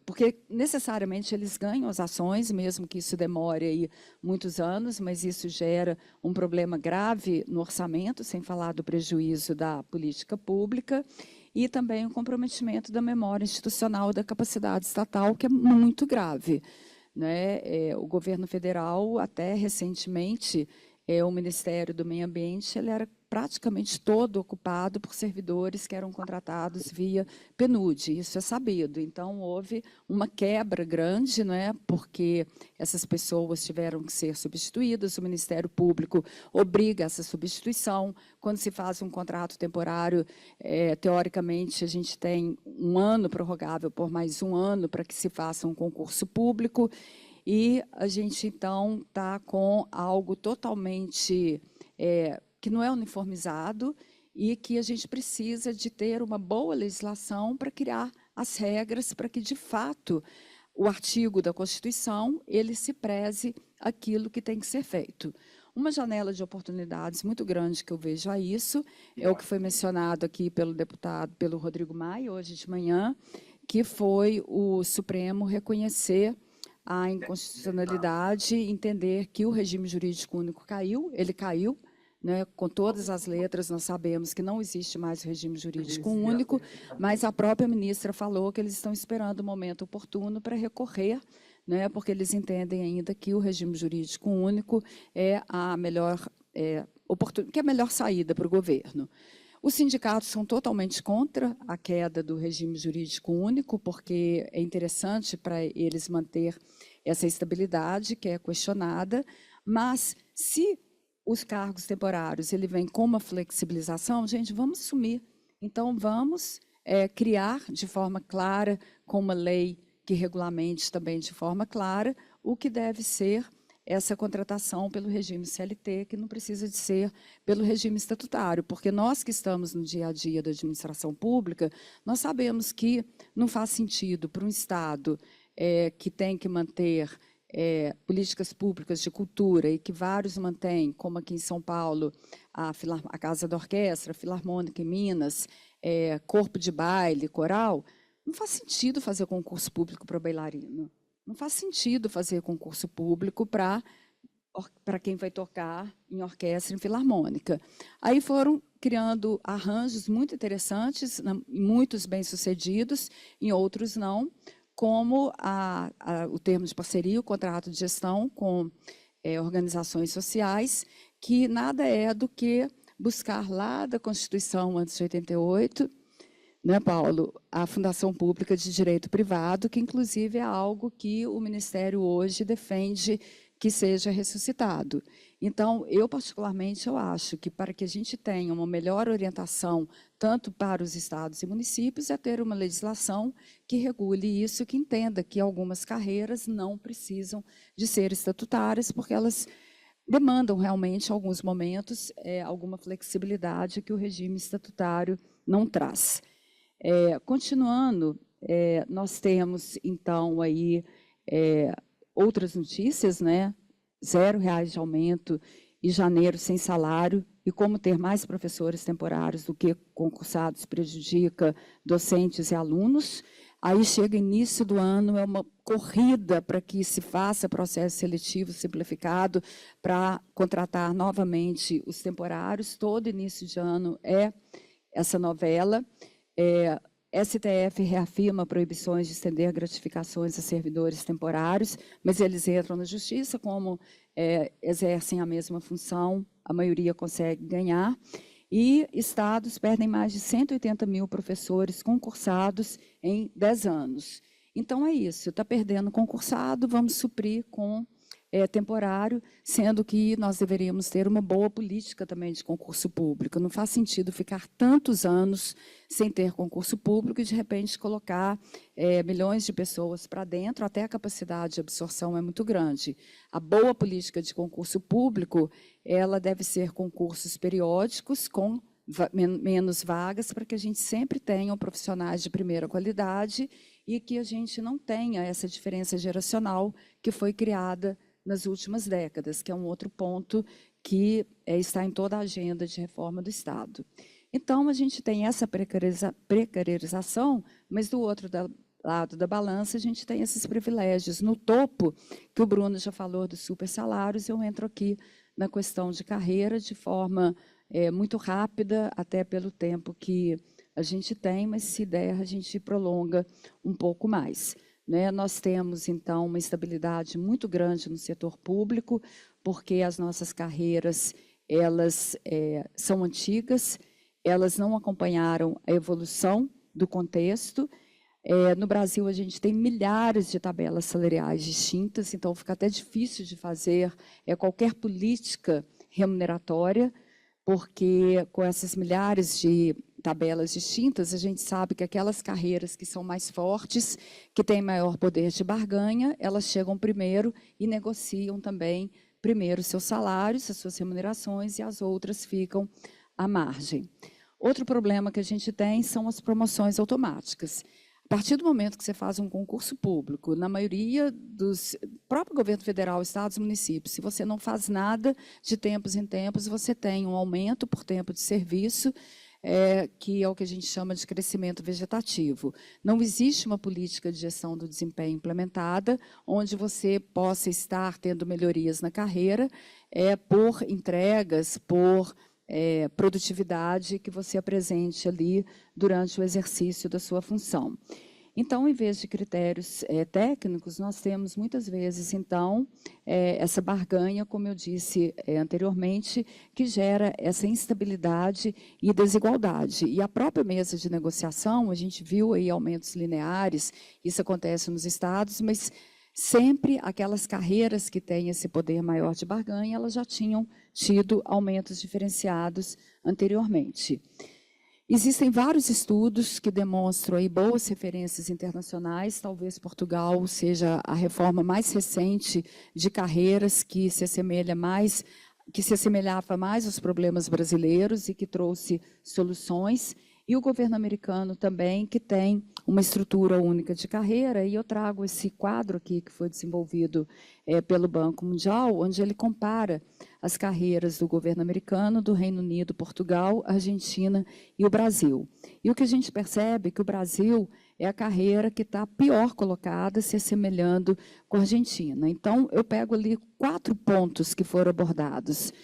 porque necessariamente eles ganham as ações, mesmo que isso demore aí muitos anos, mas isso gera um problema grave no orçamento, sem falar do prejuízo da política pública, e também o comprometimento da memória institucional da capacidade estatal, que é muito grave. Né? O governo federal, até recentemente, o Ministério do Meio Ambiente ele era praticamente todo ocupado por servidores que eram contratados via PNUD, isso é sabido. Então, houve uma quebra grande, né, porque essas pessoas tiveram que ser substituídas, o Ministério Público obriga essa substituição. Quando se faz um contrato temporário, teoricamente, a gente tem um ano prorrogável por mais um ano para que se faça um concurso público, e a gente, então, está com algo totalmente que não é uniformizado e que a gente precisa de ter uma boa legislação para criar as regras para que, de fato, o artigo da Constituição ele se preze aquilo que tem que ser feito. Uma janela de oportunidades muito grande que eu vejo a isso é o que foi mencionado aqui pelo deputado, pelo Rodrigo Maia, hoje de manhã, que foi o Supremo reconhecer a inconstitucionalidade, entender que o regime jurídico único caiu, ele caiu, né, com todas as letras, nós sabemos que não existe mais regime jurídico único, mas a própria ministra falou que eles estão esperando o momento oportuno para recorrer, né, porque eles entendem ainda que o regime jurídico único é a melhor, que é a melhor saída para o governo. Os sindicatos são totalmente contra a queda do regime jurídico único, porque é interessante para eles manter essa estabilidade, que é questionada, mas se os cargos temporários ele vem com uma flexibilização, gente, vamos assumir. Então, vamos criar de forma clara, com uma lei que regulamente também de forma clara, o que deve ser essa contratação pelo regime CLT, que não precisa de ser pelo regime estatutário, porque nós que estamos no dia a dia da administração pública, nós sabemos que não faz sentido para um Estado que tem que manter políticas públicas de cultura e que vários mantêm, como aqui em São Paulo, a Casa da Orquestra, a Filarmônica em Minas, corpo de baile, coral, não faz sentido fazer concurso público para bailarino. Não faz sentido fazer concurso público para quem vai tocar em orquestra, em filarmônica. Aí foram criando arranjos muito interessantes, muitos bem-sucedidos, em outros não, como o termo de parceria, o contrato de gestão com organizações sociais, que nada é do que buscar lá da Constituição antes de 88, né, Paulo, a Fundação Pública de Direito Privado, que inclusive é algo que o Ministério hoje defende que seja ressuscitado. Então, eu particularmente, eu acho que para que a gente tenha uma melhor orientação, tanto para os estados e municípios, é ter uma legislação que regule isso, que entenda que algumas carreiras não precisam de ser estatutárias, porque elas demandam realmente, em alguns momentos, alguma flexibilidade que o regime estatutário não traz. Continuando, nós temos, então, aí outras notícias, né? R$0 de aumento e janeiro sem salário, e como ter mais professores temporários do que concursados prejudica docentes e alunos. Aí chega início do ano, é uma corrida para que se faça processo seletivo simplificado para contratar novamente os temporários. Todo início de ano é essa novela. STF reafirma proibições de estender gratificações a servidores temporários, mas eles entram na justiça, como exercem a mesma função, a maioria consegue ganhar, e estados perdem mais de 180 mil professores concursados em 10 anos. Então, é isso, está perdendo concursado, vamos suprir com temporário, sendo que nós deveríamos ter uma boa política também de concurso público. Não faz sentido ficar tantos anos sem ter concurso público e, de repente, colocar milhões de pessoas para dentro, até a capacidade de absorção é muito grande. A boa política de concurso público, ela deve ser concursos periódicos com menos vagas, para que a gente sempre tenha profissionais de primeira qualidade e que a gente não tenha essa diferença geracional que foi criada nas últimas décadas, que é um outro ponto que está em toda a agenda de reforma do Estado. Então, a gente tem essa precarização, mas do outro lado da balança, a gente tem esses privilégios. No topo, que o Bruno já falou dos supersalários, eu entro aqui na questão de carreira de forma muito rápida, até pelo tempo que a gente tem, mas se der, a gente prolonga um pouco mais. Nós temos, então, uma estabilidade muito grande no setor público, porque as nossas carreiras elas são antigas, elas não acompanharam a evolução do contexto. No Brasil, a gente tem milhares de tabelas salariais distintas, então fica até difícil de fazer qualquer política remuneratória, porque com essas milhares de tabelas distintas, a gente sabe que aquelas carreiras que são mais fortes, que têm maior poder de barganha, elas chegam primeiro e negociam também primeiro seus salários, as suas remunerações, e as outras ficam à margem. Outro problema que a gente tem são as promoções automáticas. A partir do momento que você faz um concurso público, na maioria dos próprio governo federal, estados e municípios, se você não faz nada, de tempos em tempos, você tem um aumento por tempo de serviço, que é o que a gente chama de crescimento vegetativo. Não existe uma política de gestão do desempenho implementada, onde você possa estar tendo melhorias na carreira por entregas, por produtividade que você apresente ali durante o exercício da sua função. Então, em vez de critérios técnicos, nós temos muitas vezes, então, essa barganha, como eu disse anteriormente, que gera essa instabilidade e desigualdade. E a própria mesa de negociação, a gente viu aí aumentos lineares, isso acontece nos estados, mas sempre aquelas carreiras que têm esse poder maior de barganha, elas já tinham tido aumentos diferenciados anteriormente. Existem vários estudos que demonstram aí boas referências internacionais, talvez Portugal seja a reforma mais recente de carreiras que se assemelhava mais aos problemas brasileiros e que trouxe soluções. E o governo americano também, que tem uma estrutura única de carreira, e eu trago esse quadro aqui que foi desenvolvido pelo Banco Mundial, onde ele compara as carreiras do governo americano, do Reino Unido, Portugal, Argentina e o Brasil. E o que a gente percebe é que o Brasil é a carreira que está pior colocada, se assemelhando com a Argentina. Então, eu pego ali 4 pontos que foram abordados.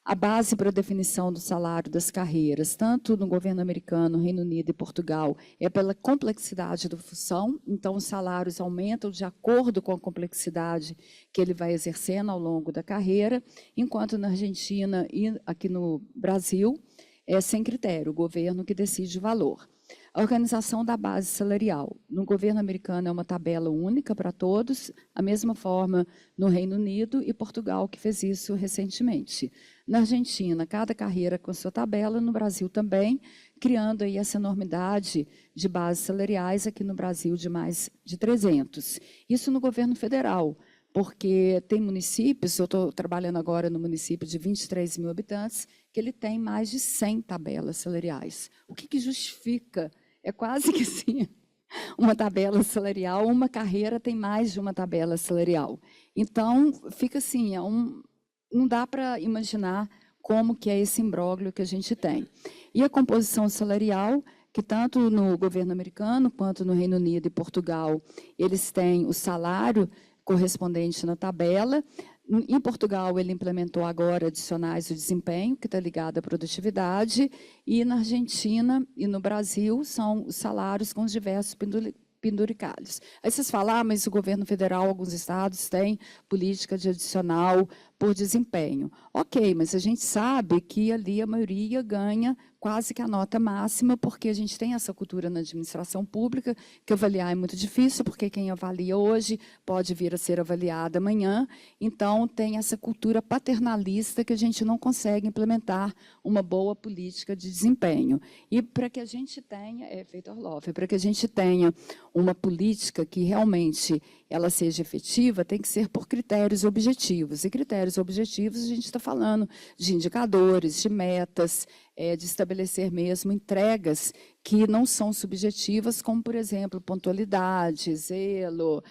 A base para a definição do salário das carreiras, tanto no governo americano, Reino Unido e Portugal, é pela complexidade da função, então os salários aumentam de acordo com a complexidade que ele vai exercendo ao longo da carreira, enquanto na Argentina e aqui no Brasil é sem critério, o governo que decide o valor. A organização da base salarial. No governo americano é uma tabela única para todos, a mesma forma no Reino Unido e Portugal, que fez isso recentemente. Na Argentina, cada carreira com sua tabela, no Brasil também, criando aí essa enormidade de bases salariais, aqui no Brasil de mais de 300. Isso no governo federal, porque tem municípios, eu estou trabalhando agora no município de 23 mil habitantes, que ele tem mais de 100 tabelas salariais. O que justifica? É quase que assim, uma tabela salarial, uma carreira tem mais de uma tabela salarial. Então, fica assim, não dá para imaginar como que é esse imbróglio que a gente tem. E a composição salarial, que tanto no governo americano quanto no Reino Unido e Portugal, eles têm o salário correspondente na tabela. Em Portugal, ele implementou agora adicionais do desempenho, que está ligado à produtividade, e na Argentina e no Brasil são os salários com os diversos penduricalhos. Aí vocês falam, mas o governo federal, alguns estados, têm política de adicional por desempenho. Ok, mas a gente sabe que ali a maioria ganha quase que a nota máxima, porque a gente tem essa cultura na administração pública, que avaliar é muito difícil, porque quem avalia hoje pode vir a ser avaliado amanhã. Então, tem essa cultura paternalista que a gente não consegue implementar uma boa política de desempenho. E para que a gente tenha, Feitor Love, para que a gente tenha uma política que realmente ela seja efetiva, tem que ser por critérios objetivos. E critérios objetivos, a gente está falando de indicadores, de metas, de estabelecer mesmo entregas que não são subjetivas, como, por exemplo, pontualidade, zelo,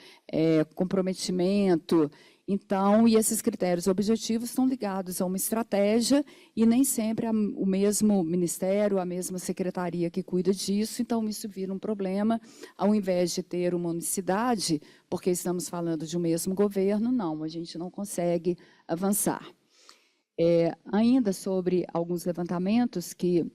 comprometimento. Então, e esses critérios objetivos estão ligados a uma estratégia e nem sempre o mesmo ministério, a mesma secretaria que cuida disso. Então, isso vira um problema. Ao invés de ter uma unicidade, porque estamos falando de um mesmo governo, não, a gente não consegue avançar. Ainda sobre alguns levantamentos que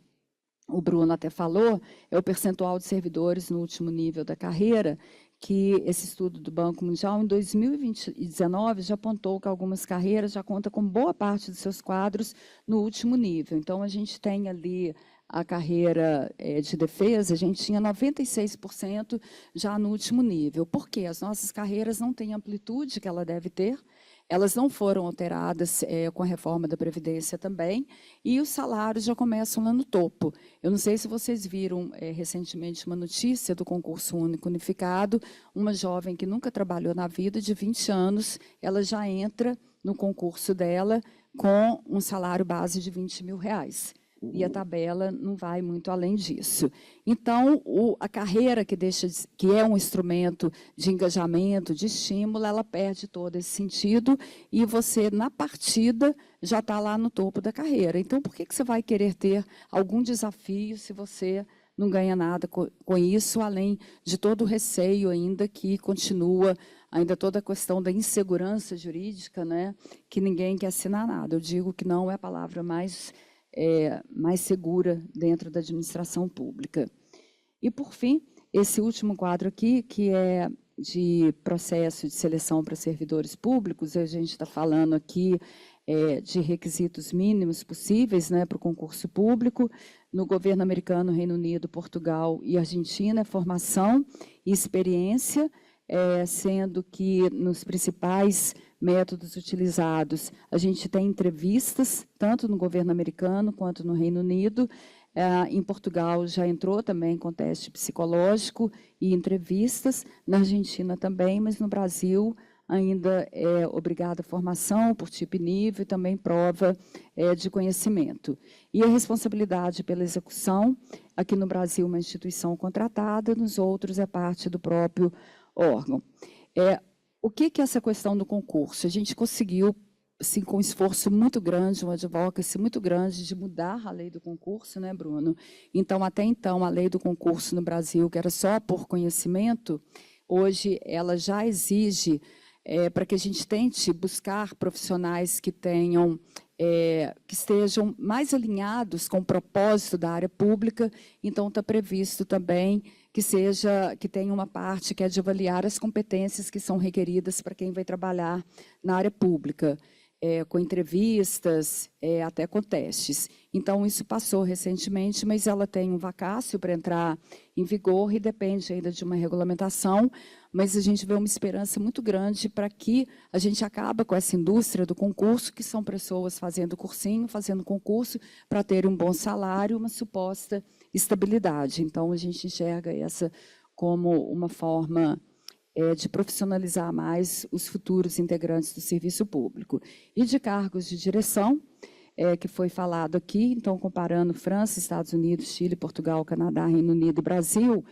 o Bruno até falou, é o percentual de servidores no último nível da carreira, que esse estudo do Banco Mundial, em 2019, já apontou que algumas carreiras já contam com boa parte dos seus quadros no último nível. Então, a gente tem ali a carreira de defesa, a gente tinha 96% já no último nível. Por quê? As nossas carreiras não têm a amplitude que ela deve ter, elas não foram alteradas com a reforma da Previdência também, e os salários já começam lá no topo. Eu não sei se vocês viram recentemente uma notícia do concurso único unificado, uma jovem que nunca trabalhou na vida, de 20 anos, ela já entra no concurso dela com um salário base de R$20 mil. E a tabela não vai muito além disso. Então, a carreira que é um instrumento de engajamento, de estímulo, ela perde todo esse sentido e você, na partida, já está lá no topo da carreira. Então, por que você vai querer ter algum desafio se você não ganha nada com isso, além de todo o receio ainda que continua, ainda toda a questão da insegurança jurídica, né, que ninguém quer assinar nada. Eu digo que não é a palavra mais segura dentro da administração pública. E, por fim, esse último quadro aqui, que é de processo de seleção para servidores públicos, a gente está falando aqui de requisitos mínimos possíveis, né, para o concurso público. No governo americano, Reino Unido, Portugal e Argentina, é formação e experiência, sendo que nos principais métodos utilizados, a gente tem entrevistas, tanto no governo americano quanto no Reino Unido. Em Portugal já entrou também com teste psicológico e entrevistas, na Argentina também, mas no Brasil ainda é obrigada a formação por tipo e nível e também prova de conhecimento. E a responsabilidade pela execução, aqui no Brasil uma instituição contratada, nos outros é parte do próprio órgão. O que é essa questão do concurso? A gente conseguiu, assim, com um esforço muito grande, uma advocacy muito grande, de mudar a lei do concurso, né, Bruno? Então, até então, a lei do concurso no Brasil, que era só por conhecimento, hoje ela já exige, para que a gente tente buscar profissionais que tenham, que estejam mais alinhados com o propósito da área pública. Então, está previsto também que tenha uma parte que é de avaliar as competências que são requeridas para quem vai trabalhar na área pública, com entrevistas, até com testes. Então, isso passou recentemente, mas ela tem um vacácio para entrar em vigor e depende ainda de uma regulamentação, mas a gente vê uma esperança muito grande para que a gente acabe com essa indústria do concurso, que são pessoas fazendo cursinho, fazendo concurso para ter um bom salário, uma suposta estabilidade. Então, a gente enxerga essa como uma forma de profissionalizar mais os futuros integrantes do serviço público. E de cargos de direção, que foi falado aqui, então, comparando França, Estados Unidos, Chile, Portugal, Canadá, Reino Unido e Brasil,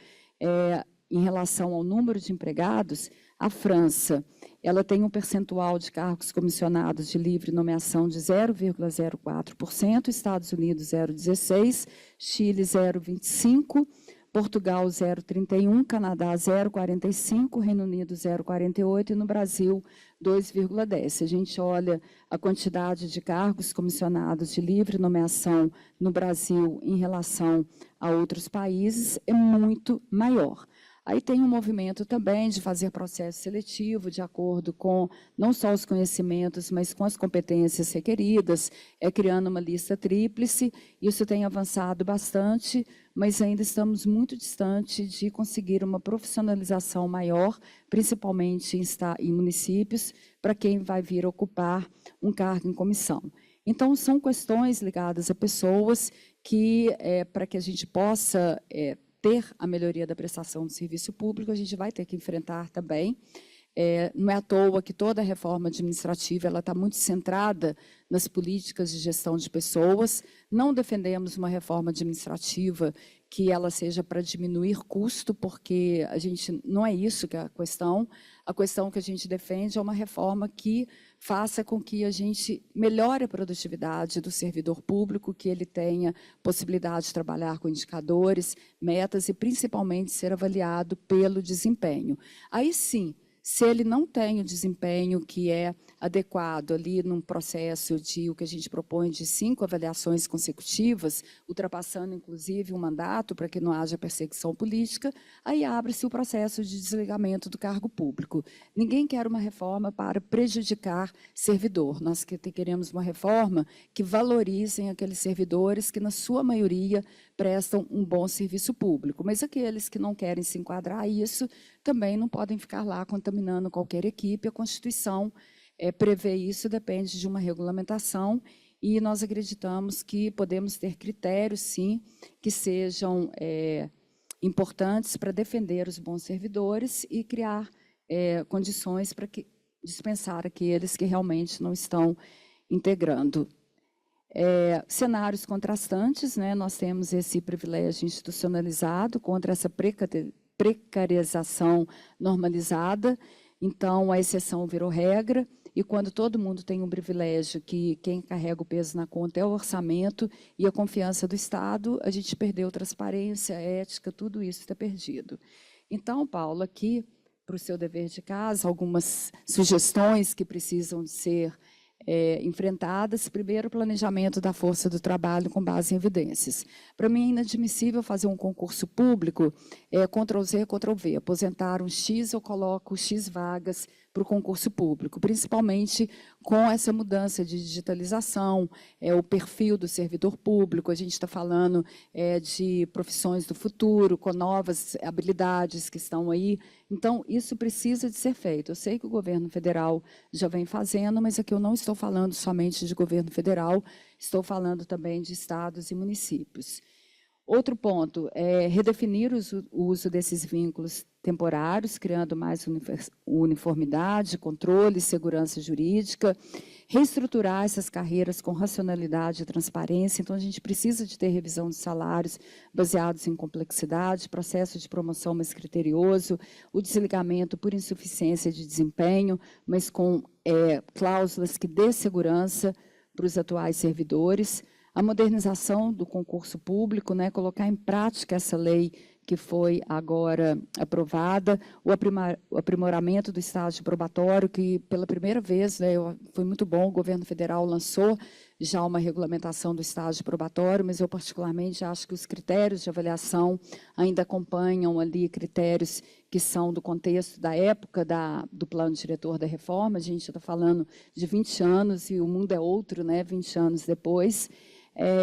em relação ao número de empregados, a França ela tem um percentual de cargos comissionados de livre nomeação de 0,04%, Estados Unidos 0,16%, Chile 0,25%, Portugal 0,31%, Canadá 0,45%, Reino Unido 0,48% e no Brasil 2,10%. Se a gente olha a quantidade de cargos comissionados de livre nomeação no Brasil em relação a outros países, é muito maior. Aí tem um movimento também de fazer processo seletivo de acordo com não só os conhecimentos, mas com as competências requeridas, criando uma lista tríplice. Isso tem avançado bastante, mas ainda estamos muito distante de conseguir uma profissionalização maior, principalmente em municípios, para quem vai vir ocupar um cargo em comissão. Então, são questões ligadas a pessoas que, para que a gente possa ter a melhoria da prestação do serviço público, a gente vai ter que enfrentar também. Não é à toa que toda a reforma administrativa ela está muito centrada nas políticas de gestão de pessoas. Não defendemos uma reforma administrativa que ela seja para diminuir custo, porque a gente não é isso que é a questão. A questão que a gente defende é uma reforma que faça com que a gente melhore a produtividade do servidor público, que ele tenha possibilidade de trabalhar com indicadores, metas e, principalmente, ser avaliado pelo desempenho. Aí, sim, se ele não tem o desempenho que é adequado ali num processo de o que a gente propõe de 5 avaliações consecutivas, ultrapassando, inclusive, um mandato para que não haja perseguição política, aí abre-se o processo de desligamento do cargo público. Ninguém quer uma reforma para prejudicar servidor. Nós queremos uma reforma que valorizem aqueles servidores que, na sua maioria, prestam um bom serviço público. Mas aqueles que não querem se enquadrar a isso também não podem ficar lá contaminando qualquer equipe. A Constituição prevê isso, depende de uma regulamentação, e nós acreditamos que podemos ter critérios, sim, que sejam importantes para defender os bons servidores e criar condições para dispensar aqueles que realmente não estão integrando. Cenários contrastantes, né? Nós temos esse privilégio institucionalizado contra essa precarização normalizada, então a exceção virou regra, e quando todo mundo tem um privilégio que quem carrega o peso na conta é o orçamento e a confiança do Estado, a gente perdeu transparência, ética, tudo isso está perdido. Então, Paulo, aqui, para o seu dever de casa, algumas sugestões que precisam ser enfrentadas. Primeiro, o planejamento da força do trabalho com base em evidências. Para mim, é inadmissível fazer um concurso público, Ctrl-Z, Ctrl-V, aposentar um X, eu coloco X vagas para o concurso público, principalmente com essa mudança de digitalização, o perfil do servidor público, a gente está falando de profissões do futuro, com novas habilidades que estão aí. Então, isso precisa de ser feito. Eu sei que o governo federal já vem fazendo, mas aqui eu não estou falando somente de governo federal, estou falando também de estados e municípios. Outro ponto é redefinir o uso desses vínculos temporários, criando mais uniformidade, controle, segurança jurídica, reestruturar essas carreiras com racionalidade e transparência. Então, a gente precisa de ter revisão de salários baseados em complexidade, processo de promoção mais criterioso, o desligamento por insuficiência de desempenho, mas com cláusulas que dê segurança para os atuais servidores, a modernização do concurso público, né, colocar em prática essa lei que foi agora aprovada, o aprimoramento do estágio probatório, que pela primeira vez, né, foi muito bom, o governo federal lançou já uma regulamentação do estágio probatório, mas eu particularmente acho que os critérios de avaliação ainda acompanham ali critérios que são do contexto da época do plano diretor da reforma. A gente está falando de 20 anos e o mundo é outro, né, 20 anos depois.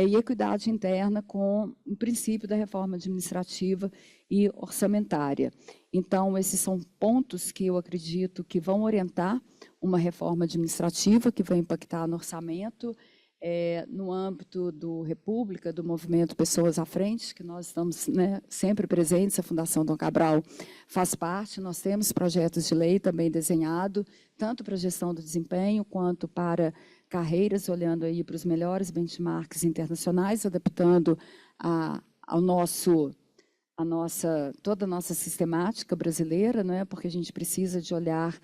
E equidade interna com o princípio da reforma administrativa e orçamentária. Então, esses são pontos que eu acredito que vão orientar uma reforma administrativa que vai impactar no orçamento, no âmbito do República, do movimento Pessoas à Frente, que nós estamos, né, sempre presentes, a Fundação Dom Cabral faz parte, nós temos projetos de lei também desenhado, tanto para a gestão do desempenho, quanto para carreiras, olhando aí para os melhores benchmarks internacionais, adaptando toda a nossa sistemática brasileira, né, porque a gente precisa de olhar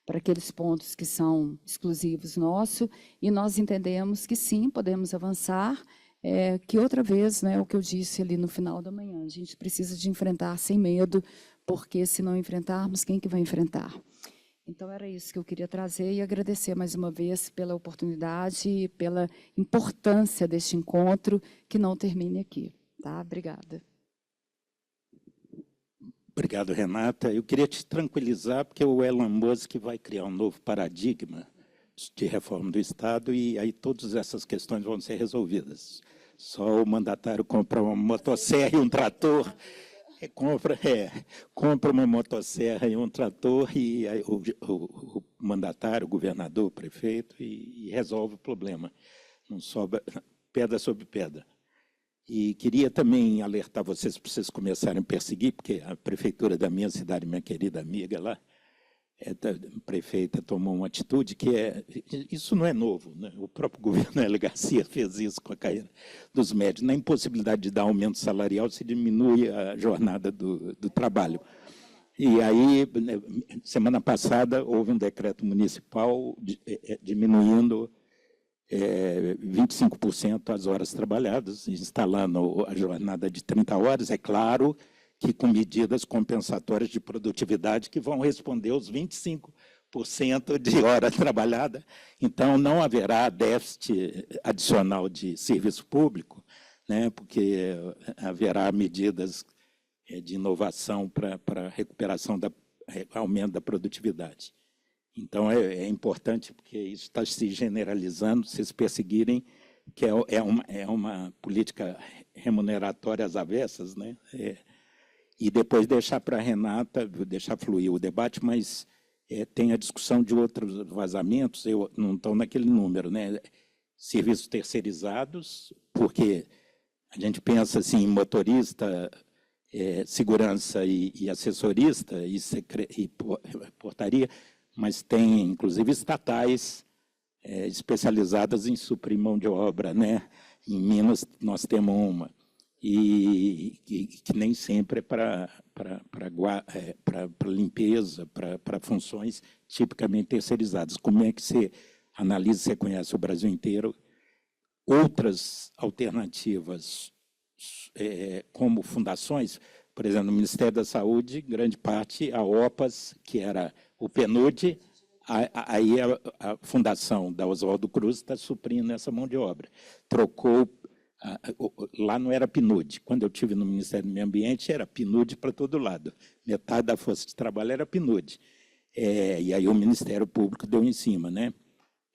para aqueles pontos que são exclusivos nossos, e nós entendemos que sim, podemos avançar, que outra vez, né, o que eu disse ali no final da manhã, a gente precisa de enfrentar sem medo, porque se não enfrentarmos, quem que vai enfrentar? Então, era isso que eu queria trazer e agradecer mais uma vez pela oportunidade e pela importância deste encontro, que não termine aqui. Tá? Obrigada. Obrigado, Renata. Eu queria te tranquilizar, porque o Elon Musk vai criar um novo paradigma de reforma do Estado e aí todas essas questões vão ser resolvidas. Só o mandatário compra uma motosserra e um trator, compra uma motosserra e um trator e aí o mandatário, o governador, o prefeito e resolve o problema. Não sobra pedra sobre pedra. E queria também alertar vocês para vocês começarem a perseguir, porque a prefeitura da minha cidade, minha querida amiga lá, a prefeita tomou uma atitude que isso não é novo, né? O próprio governo Hélio Garcia fez isso com a carreira dos médicos. Na impossibilidade de dar aumento salarial, se diminui a jornada do trabalho. E aí, semana passada, houve um decreto municipal diminuindo 25% as horas trabalhadas, instalando a jornada de 30 horas, é claro que com medidas compensatórias de produtividade que vão responder aos 25% de hora trabalhada. Então, não haverá déficit adicional de serviço público, né, porque haverá medidas de inovação para recuperação, aumento da produtividade. Então, é importante, porque isso está se generalizando, vocês perseguirem, que é uma política remuneratória às avessas, né? E depois deixar para a Renata, deixar fluir o debate, mas tem a discussão de outros vazamentos, não estão naquele número, né? Serviços terceirizados, porque a gente pensa assim, em motorista, segurança e assessorista e portaria, mas tem, inclusive, estatais especializadas em suprir mão de obra, né? Em Minas, nós temos uma, e que nem sempre é para limpeza, para funções tipicamente terceirizadas. Como é que você analisa, você conhece o Brasil inteiro, outras alternativas como fundações, por exemplo, no Ministério da Saúde, grande parte, a OPAS, que era o PNUD, aí a fundação da Oswaldo Cruz está suprindo essa mão de obra. Trocou, lá não era PNUD, quando eu estive no Ministério do Meio Ambiente, era PNUD para todo lado, metade da força de trabalho era PNUD. E aí o Ministério Público deu em cima, né?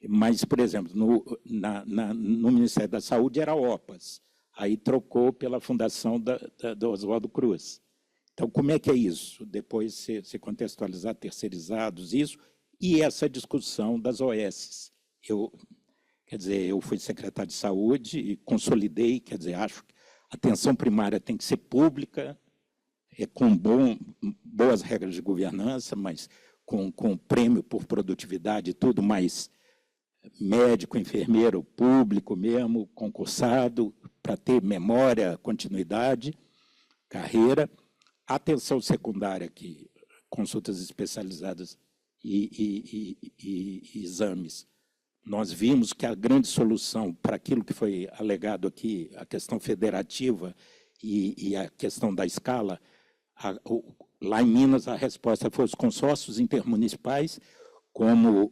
Mas, por exemplo, no Ministério da Saúde era OPAS, aí trocou pela fundação da Oswaldo Cruz. Então, como é que é isso? Depois se contextualizar terceirizados, isso, e essa discussão das OS. Quer dizer, eu fui secretário de saúde e consolidei, quer dizer, acho que a atenção primária tem que ser pública, com boas regras de governança, mas com prêmio por produtividade e tudo, mas médico, enfermeiro, público mesmo, concursado, para ter memória, continuidade, carreira, atenção secundária, que consultas especializadas e exames. Nós vimos que a grande solução para aquilo que foi alegado aqui, a questão federativa e a questão da escala, lá em Minas a resposta foi os consórcios intermunicipais, como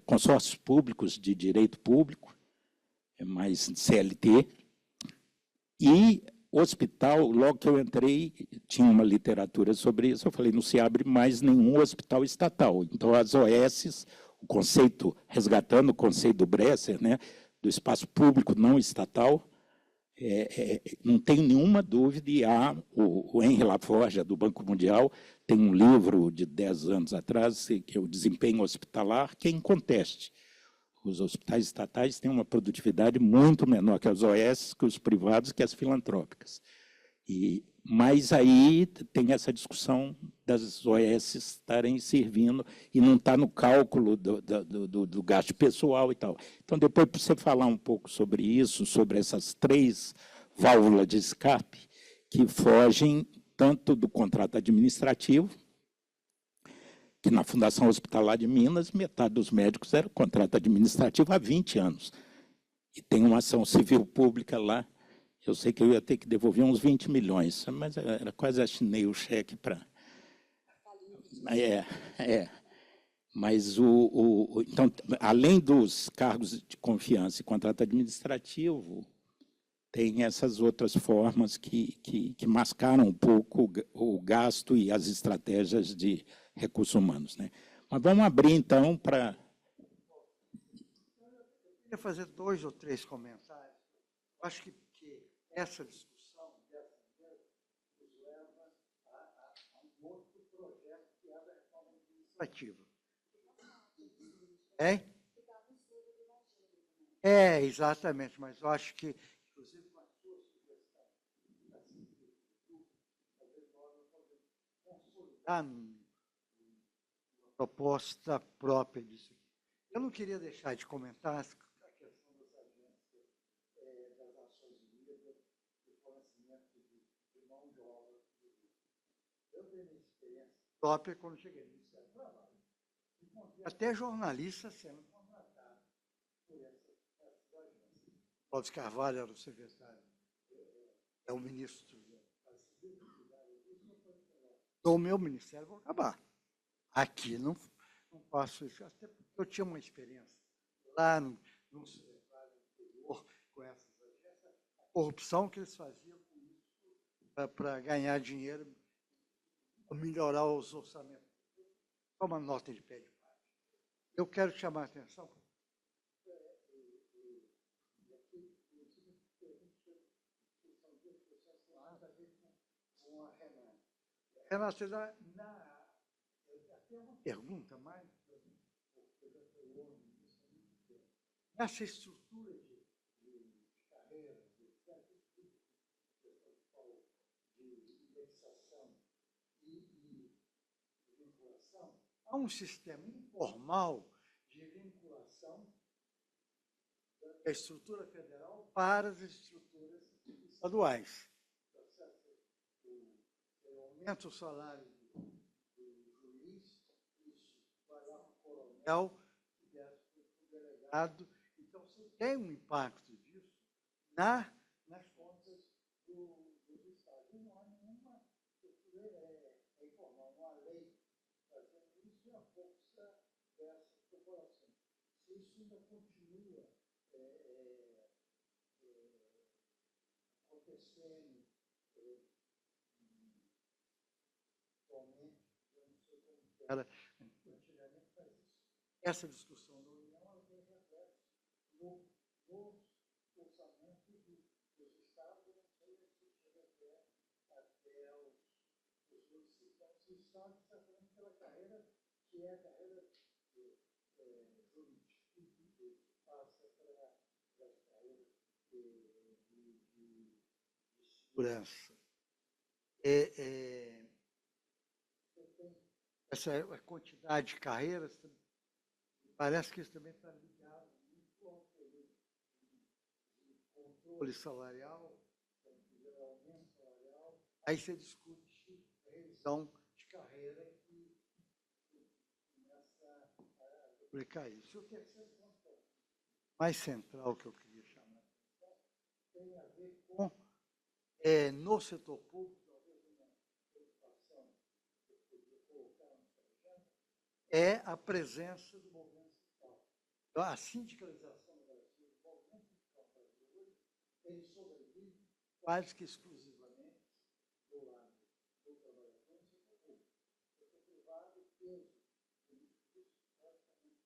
consórcios públicos de direito público, mais CLT, e hospital, logo que eu entrei, tinha uma literatura sobre isso, eu falei, não se abre mais nenhum hospital estatal. Então, as OS, o conceito, resgatando o conceito do Bresser, né, do espaço público não estatal, não tem nenhuma dúvida, e o Henry Laforja, do Banco Mundial, tem um livro de 10 anos atrás, que é o Desempenho Hospitalar, que é inconteste. Os hospitais estatais têm uma produtividade muito menor que as OS, que os privados, que as filantrópicas. Mas aí tem essa discussão das OS estarem servindo e não está no cálculo do gasto pessoal e tal. Então, depois, para você falar um pouco sobre isso, sobre essas 3 válvulas de escape que fogem tanto do contrato administrativo, que na Fundação Hospitalar de Minas, metade dos médicos era contrato administrativo há 20 anos. E tem uma ação civil pública lá. Eu sei que eu ia ter que devolver uns 20 milhões, mas era quase assinei o cheque para... Mas, então, além dos cargos de confiança e contrato administrativo, tem essas outras formas que mascaram um pouco o gasto e as estratégias de recursos humanos, né? Mas vamos abrir, então, para... Eu queria fazer 2 ou 3 comentários. Eu acho que essa discussão nos leva a um outro projeto que é a reforma administrativa. Exatamente, mas eu acho que, inclusive, com a sua sugestão, talvez nós podemos consolidar uma proposta própria disso. Eu não queria deixar de comentar a questão das agências das Nações Unidas, do fornecimento de mão de obra. Eu tenho minha experiência própria quando cheguei no Ministério do Trabalho. Até jornalistas sendo contratados por essas agências. Cláudio Carvalho era o secretário, é o ministro do meu ministério, vou acabar. Aqui não faço isso, até porque eu tinha uma experiência lá no secretário anterior com essas agências, a corrupção que eles faziam com isso para ganhar dinheiro, melhorar os orçamentos. Só uma nota de pé de parte. Eu quero chamar a atenção. Renata, até uma pergunta mais. Essa estrutura de carreira, de indexação e vinculação, há um sistema informal de vinculação da estrutura federal para as estruturas estaduais. Aumenta o salário do juiz, isso vai lá para o coronel, que é o delegado. Então, você tem um impacto disso nas contas do Estado. E não há nenhuma estrutura informal, não há lei fazendo isso e a força dessa corporação. Se isso ainda continua acontecendo, atualmente, eu não sei como era antigamente, mas essa discussão da União ela tem reflexo no orçamento dos Estados, eu não sei se chega até os municípios. Os Estados, certamente, pela carreira, que é a carreira jurídica, que passa para a carreira de segurança. Essa quantidade de carreiras, parece que isso também está ligado muito ao período de controle salarial, aumento salarial. Aí você discute a revisão de carreira e começa a duplicar isso. O terceiro ponto mais central que eu queria chamar a atenção tem a ver com, no setor público, é a presença do movimento sindical. Então, a sindicalização do Brasil, o movimento sindical brasileiro, ele sobrevive quase que exclusivamente do lado do trabalhador e do setor público. O setor privado, peso político, praticamente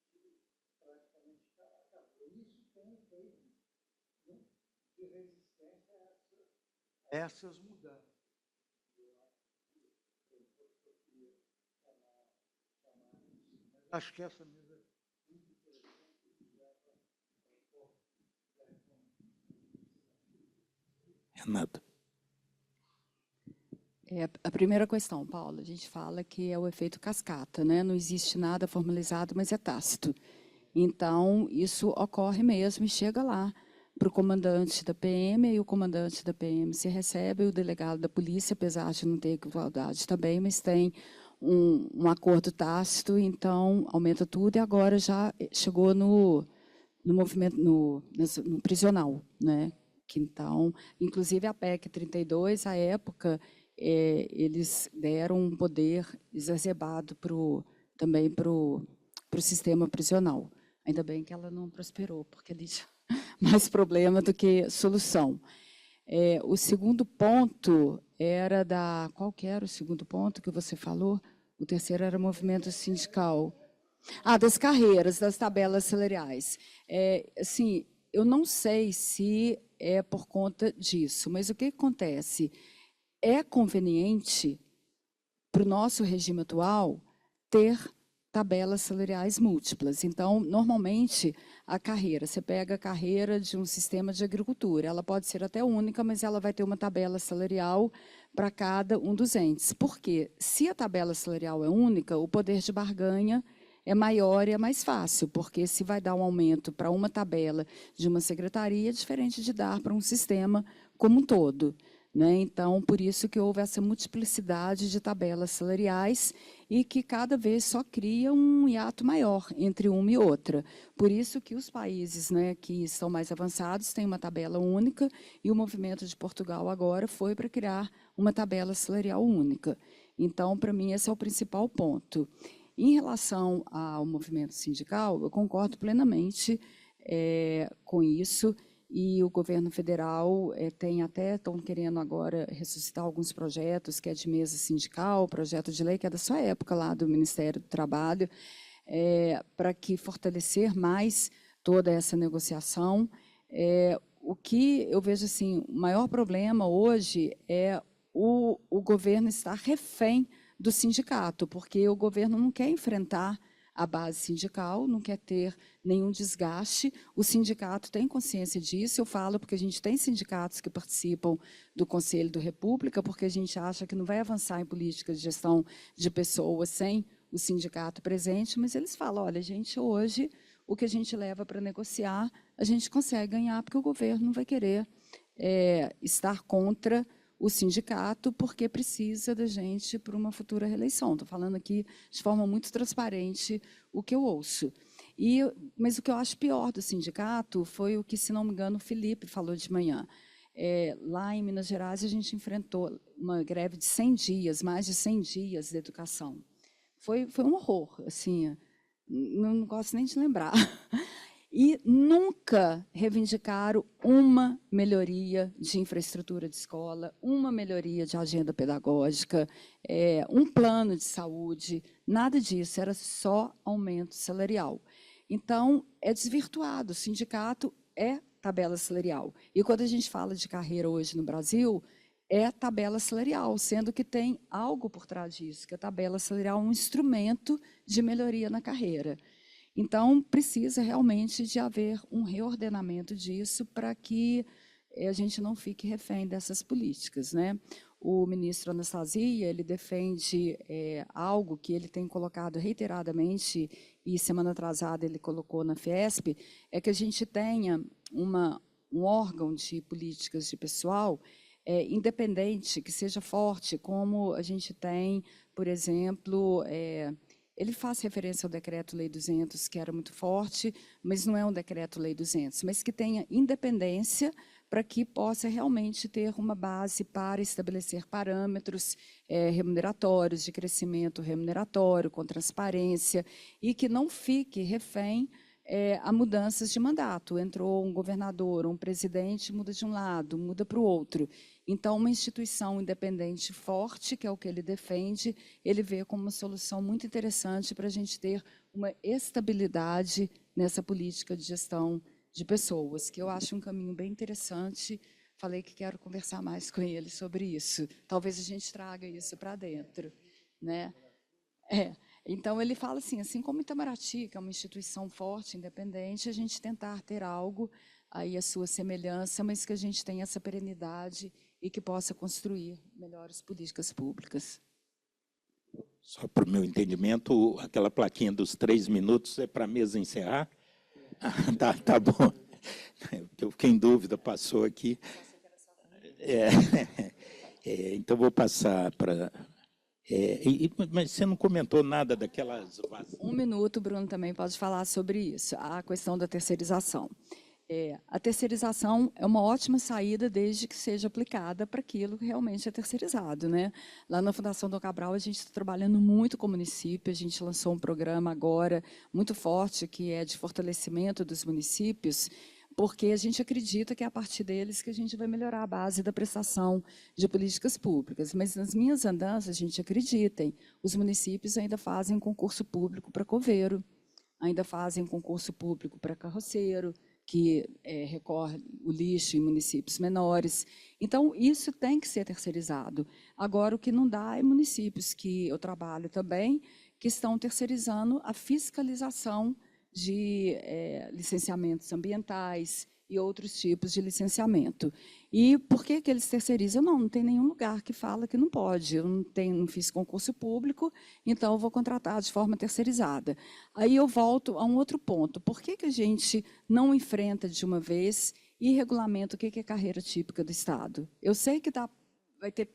acabou. Isso tem um efeito de resistência a essas mudanças. Acho que essa mesa é muito interessante. Renata. A primeira questão, Paula, a gente fala que é o efeito cascata, né? Não existe nada formalizado, mas é tácito. Então, isso ocorre mesmo e chega lá para o comandante da PM, e o comandante da PM se recebe, o delegado da polícia, apesar de não ter igualdade também, mas tem um acordo tácito, então aumenta tudo, e agora já chegou no movimento, no prisional, né? Que, então, inclusive a PEC 32, à época, eles deram um poder exacerbado também para o sistema prisional. Ainda bem que ela não prosperou, porque ele tinha mais problema do que solução. O segundo ponto era da... Qual que era o segundo ponto que você falou? O terceiro era movimento sindical. Das carreiras, das tabelas salariais. Assim, eu não sei se é por conta disso, mas o que acontece? É conveniente para o nosso regime atual ter tabelas salariais múltiplas. Então, normalmente, a carreira, você pega a carreira de um sistema de agricultura, ela pode ser até única, mas ela vai ter uma tabela salarial para cada um dos entes. Por quê? Se a tabela salarial é única, o poder de barganha é maior e é mais fácil, porque se vai dar um aumento para uma tabela de uma secretaria, é diferente de dar para um sistema como um todo. Então, por isso que houve essa multiplicidade de tabelas salariais e que cada vez só cria um hiato maior entre uma e outra. Por isso que os países que estão mais avançados têm uma tabela única e o movimento de Portugal agora foi para criar uma tabela salarial única. Então, para mim, esse é o principal ponto. Em relação ao movimento sindical, eu concordo plenamente com isso. E o governo federal estão querendo agora ressuscitar alguns projetos, que é de mesa sindical, projeto de lei, que é da sua época lá do Ministério do Trabalho, para que fortalecer mais toda essa negociação. O que eu vejo assim, o maior problema hoje é o governo estar refém do sindicato, porque o governo não quer enfrentar a base sindical, não quer ter nenhum desgaste. O sindicato tem consciência disso, eu falo porque a gente tem sindicatos que participam do Conselho da República, porque a gente acha que não vai avançar em política de gestão de pessoas sem o sindicato presente, mas eles falam, olha, gente, hoje o que a gente leva para negociar, a gente consegue ganhar, porque o governo não vai querer estar contra o sindicato, porque precisa da gente para uma futura reeleição. Estou falando aqui de forma muito transparente o que eu ouço. Mas o que eu acho pior do sindicato foi o que, se não me engano, o Felipe falou de manhã. Lá em Minas Gerais, a gente enfrentou uma greve de 100 dias, mais de 100 dias de educação. Foi um horror, assim, não gosto nem de lembrar. E nunca reivindicaram uma melhoria de infraestrutura de escola, uma melhoria de agenda pedagógica, um plano de saúde, nada disso, era só aumento salarial. Então, é desvirtuado, o sindicato é tabela salarial. E quando a gente fala de carreira hoje no Brasil, é tabela salarial, sendo que tem algo por trás disso, que a tabela salarial é um instrumento de melhoria na carreira. Então, precisa realmente de haver um reordenamento disso para que a gente não fique refém dessas políticas. O ministro Anastasia, ele defende algo que ele tem colocado reiteradamente, e semana atrasada ele colocou na Fiesp, é que a gente tenha um órgão de políticas de pessoal independente, que seja forte, como a gente tem, por exemplo... Ele faz referência ao Decreto-Lei 200, que era muito forte, mas não é um Decreto-Lei 200, mas que tenha independência para que possa realmente ter uma base para estabelecer parâmetros remuneratórios, de crescimento remuneratório, com transparência, e que não fique refém a mudanças de mandato. Entrou um governador, um presidente, muda de um lado, muda para o outro. Então, uma instituição independente forte, que é o que ele defende, ele vê como uma solução muito interessante para a gente ter uma estabilidade nessa política de gestão de pessoas, que eu acho um caminho bem interessante. Falei que quero conversar mais com ele sobre isso. Talvez a gente traga isso para dentro. Então, ele fala assim como Itamaraty, que é uma instituição forte, independente, a gente tentar ter algo, aí a sua semelhança, mas que a gente tenha essa perenidade e que possa construir melhores políticas públicas. Só para o meu entendimento, aquela plaquinha dos 3 minutos é para a mesa encerrar? Tá bom. Eu fiquei em dúvida, passou aqui. Então, vou passar para... mas você não comentou nada daquelas... Um minuto, Bruno, também pode falar sobre isso, a questão da terceirização. A terceirização é uma ótima saída desde que seja aplicada para aquilo que realmente é terceirizado. Lá na Fundação Dom Cabral, a gente está trabalhando muito com o município, a gente lançou um programa agora muito forte, que é de fortalecimento dos municípios, porque a gente acredita que é a partir deles que a gente vai melhorar a base da prestação de políticas públicas. Mas nas minhas andanças, gente, acreditem, os municípios ainda fazem concurso público para coveiro, ainda fazem concurso público para carroceiro, que recorre o lixo em municípios menores. Então, isso tem que ser terceirizado. Agora, o que não dá é municípios que eu trabalho também, que estão terceirizando a fiscalização de licenciamentos ambientais e outros tipos de licenciamento. E por que eles terceirizam? Não tem nenhum lugar que fala que não pode. Eu não fiz concurso público, então eu vou contratar de forma terceirizada. Aí eu volto a um outro ponto. Por que a gente não enfrenta de uma vez e regulamenta o que é carreira típica do Estado? Eu sei que vai ter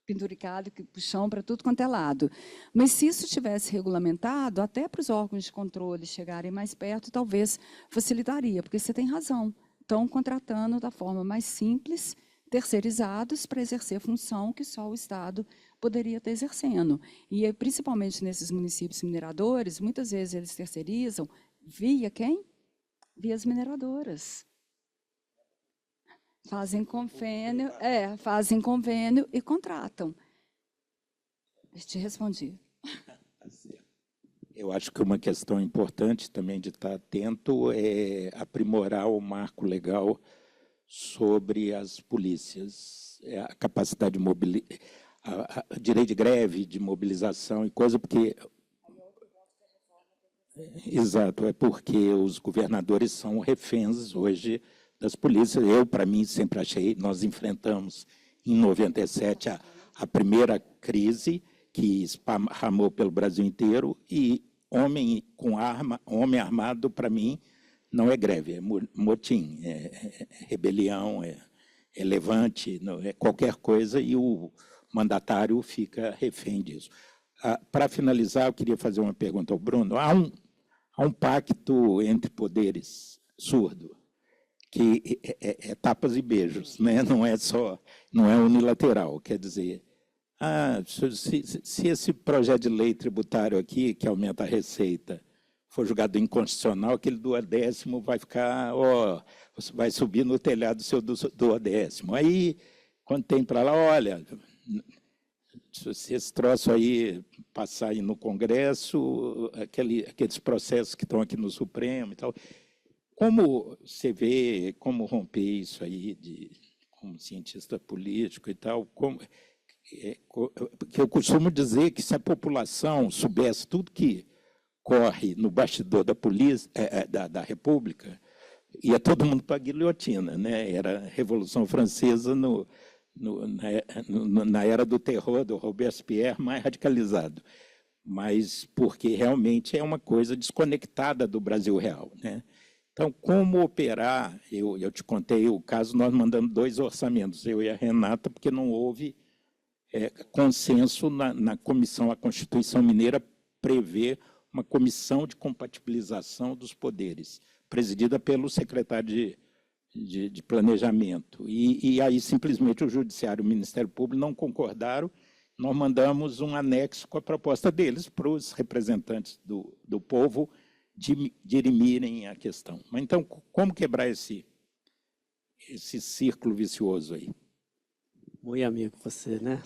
penduricado, puxão para tudo quanto é lado. Mas se isso tivesse regulamentado, até para os órgãos de controle chegarem mais perto, talvez facilitaria, porque você tem razão. Estão contratando da forma mais simples, terceirizados para exercer função que só o Estado poderia estar exercendo. E, principalmente nesses municípios mineradores, muitas vezes eles terceirizam via quem? Via as mineradoras. Fazem convênio e contratam. Eu te respondi. Eu acho que uma questão importante também de estar atento é aprimorar o marco legal sobre as polícias, a capacidade de direito de greve, de mobilização e coisa, porque... Exato, é porque os governadores são reféns hoje das polícias. Eu, para mim, sempre achei, nós enfrentamos em 97 a primeira crise que esparramou pelo Brasil inteiro, e homem com arma, homem armado, para mim, não é greve, é motim, é rebelião, é levante, é qualquer coisa, e o mandatário fica refém disso. Para finalizar, eu queria fazer uma pergunta ao Bruno. Há um pacto entre poderes surdo, que é tapas e beijos, né? Não é unilateral, quer dizer, se esse projeto de lei tributário aqui, que aumenta a receita, for julgado inconstitucional, aquele duodécimo vai ficar, vai subir no telhado do seu duodécimo. Aí, quando tem para lá, olha, se esse troço aí passar aí no Congresso, aqueles processos que estão aqui no Supremo e tal, como você vê, como romper isso aí, como cientista político e tal, que eu costumo dizer que se a população soubesse tudo que corre no bastidor da polícia, da República, ia todo mundo para a guilhotina, né? Era a Revolução Francesa na era do terror, do Robespierre, mais radicalizado, mas porque realmente é uma coisa desconectada do Brasil real, né? Então, como operar? Eu te contei o caso, nós mandamos 2 orçamentos, eu e a Renata, porque não houve consenso na comissão. A Constituição Mineira prevê uma comissão de compatibilização dos poderes, presidida pelo secretário de Planejamento. E aí, simplesmente, o Judiciário e o Ministério Público não concordaram. Nós mandamos um anexo com a proposta deles para os representantes do povo dirimirem a questão. Mas, então, como quebrar esse círculo vicioso aí? Muito amigo você, né?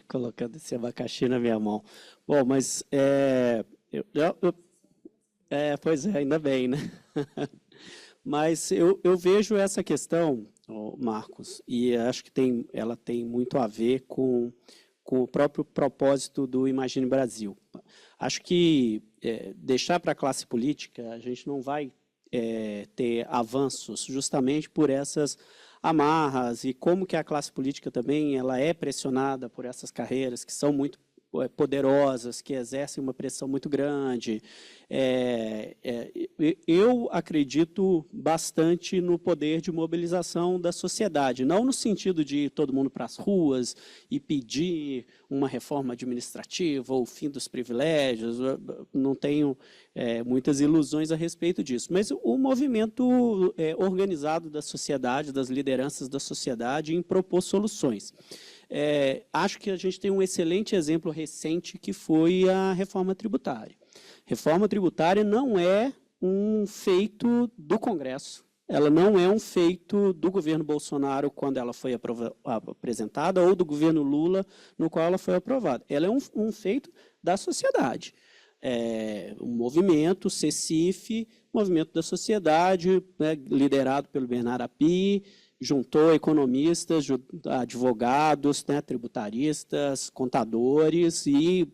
Colocando esse abacaxi na minha mão. Bom, mas pois é, ainda bem, né? Mas eu vejo essa questão, Marcos, e acho que ela tem muito a ver com o próprio propósito do Imagine Brasil. Acho que deixar para a classe política, a gente não vai ter avanços justamente por essas amarras e como que a classe política também ela é pressionada por essas carreiras que são muito poderosas, que exercem uma pressão muito grande. Eu acredito bastante no poder de mobilização da sociedade, não no sentido de ir todo mundo para as ruas e pedir uma reforma administrativa ou o fim dos privilégios, não tenho muitas ilusões a respeito disso, mas o movimento organizado da sociedade, das lideranças da sociedade em propor soluções. Acho que a gente tem um excelente exemplo recente que foi a reforma tributária. Reforma tributária não é um feito do Congresso. Ela não é um feito do governo Bolsonaro quando ela foi apresentada ou do governo Lula no qual ela foi aprovada. Ela é um feito da sociedade. Um movimento, CECIF, movimento da sociedade, né, liderado pelo Bernardo Api, juntou economistas, advogados, né, tributaristas, contadores e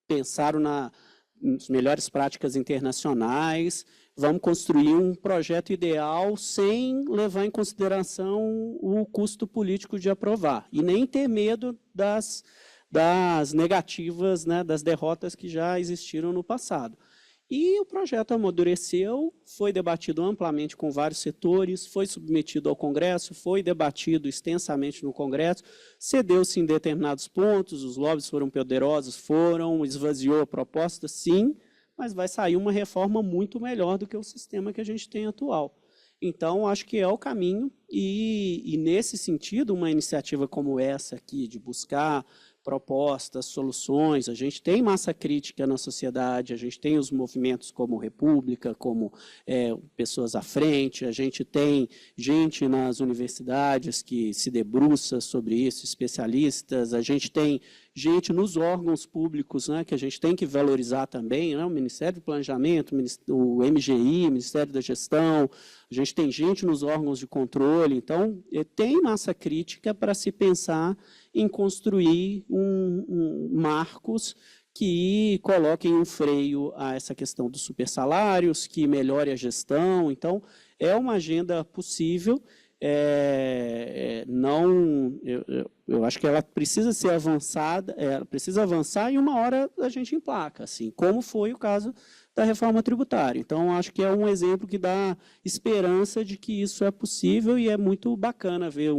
pensaram nas melhores práticas internacionais. Vamos construir um projeto ideal sem levar em consideração o custo político de aprovar e nem ter medo das negativas, né, das derrotas que já existiram no passado. E o projeto amadureceu, foi debatido amplamente com vários setores, foi submetido ao Congresso, foi debatido extensamente no Congresso, cedeu-se em determinados pontos, os lobbies foram poderosos, esvaziou a proposta, sim, mas vai sair uma reforma muito melhor do que o sistema que a gente tem atual. Então, acho que é o caminho e nesse sentido, uma iniciativa como essa aqui, de buscar propostas, soluções, a gente tem massa crítica na sociedade, a gente tem os movimentos como República, como Pessoas à Frente, a gente tem gente nas universidades que se debruça sobre isso, especialistas, a gente tem gente nos órgãos públicos, né, que a gente tem que valorizar também, né, o Ministério do Planejamento, o MGI, Ministério da Gestão, a gente tem gente nos órgãos de controle, então tem massa crítica para se pensar em construir marcos que coloquem um freio a essa questão dos supersalários, que melhore a gestão. Então, é uma agenda possível. Eu acho que ela precisa ser avançada, ela precisa avançar e uma hora a gente emplaca, assim, como foi o caso da reforma tributária. Então, acho que é um exemplo que dá esperança de que isso é possível e é muito bacana ver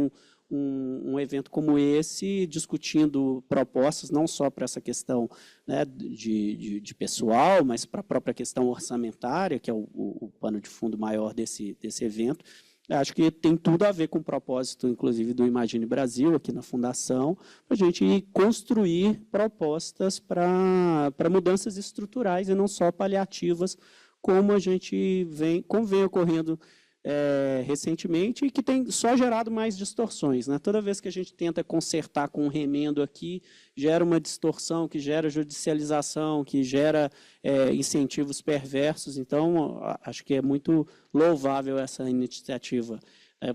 um evento como esse, discutindo propostas, não só para essa questão, né, de pessoal, mas para a própria questão orçamentária, que é o pano de fundo maior desse evento. Acho que tem tudo a ver com o propósito, inclusive, do Imagine Brasil, aqui na Fundação, para a gente construir propostas para mudanças estruturais e não só paliativas, como vem ocorrendo recentemente e que tem só gerado mais distorções, né? Toda vez que a gente tenta consertar com um remendo aqui, gera uma distorção, que gera judicialização, que gera incentivos perversos. Então, acho que é muito louvável essa iniciativa.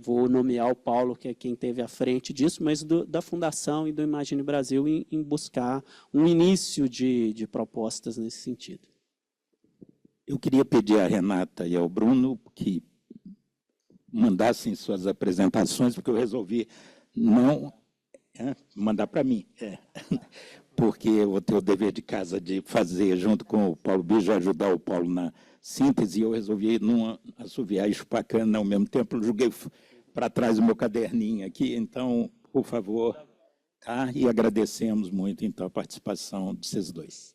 Vou nomear o Paulo, que é quem esteve à frente disso, mas da Fundação e do Imagine Brasil em buscar um início de propostas nesse sentido. Eu queria pedir à Renata e ao Bruno que mandassem suas apresentações, porque eu resolvi não mandar para mim, porque eu vou ter o dever de casa de fazer, junto com o Paulo Bijo, ajudar o Paulo na síntese, e eu resolvi não assoviar e chupar cana ao mesmo tempo, eu joguei para trás o meu caderninho aqui, então, por favor, tá? E agradecemos muito, então, a participação de vocês dois.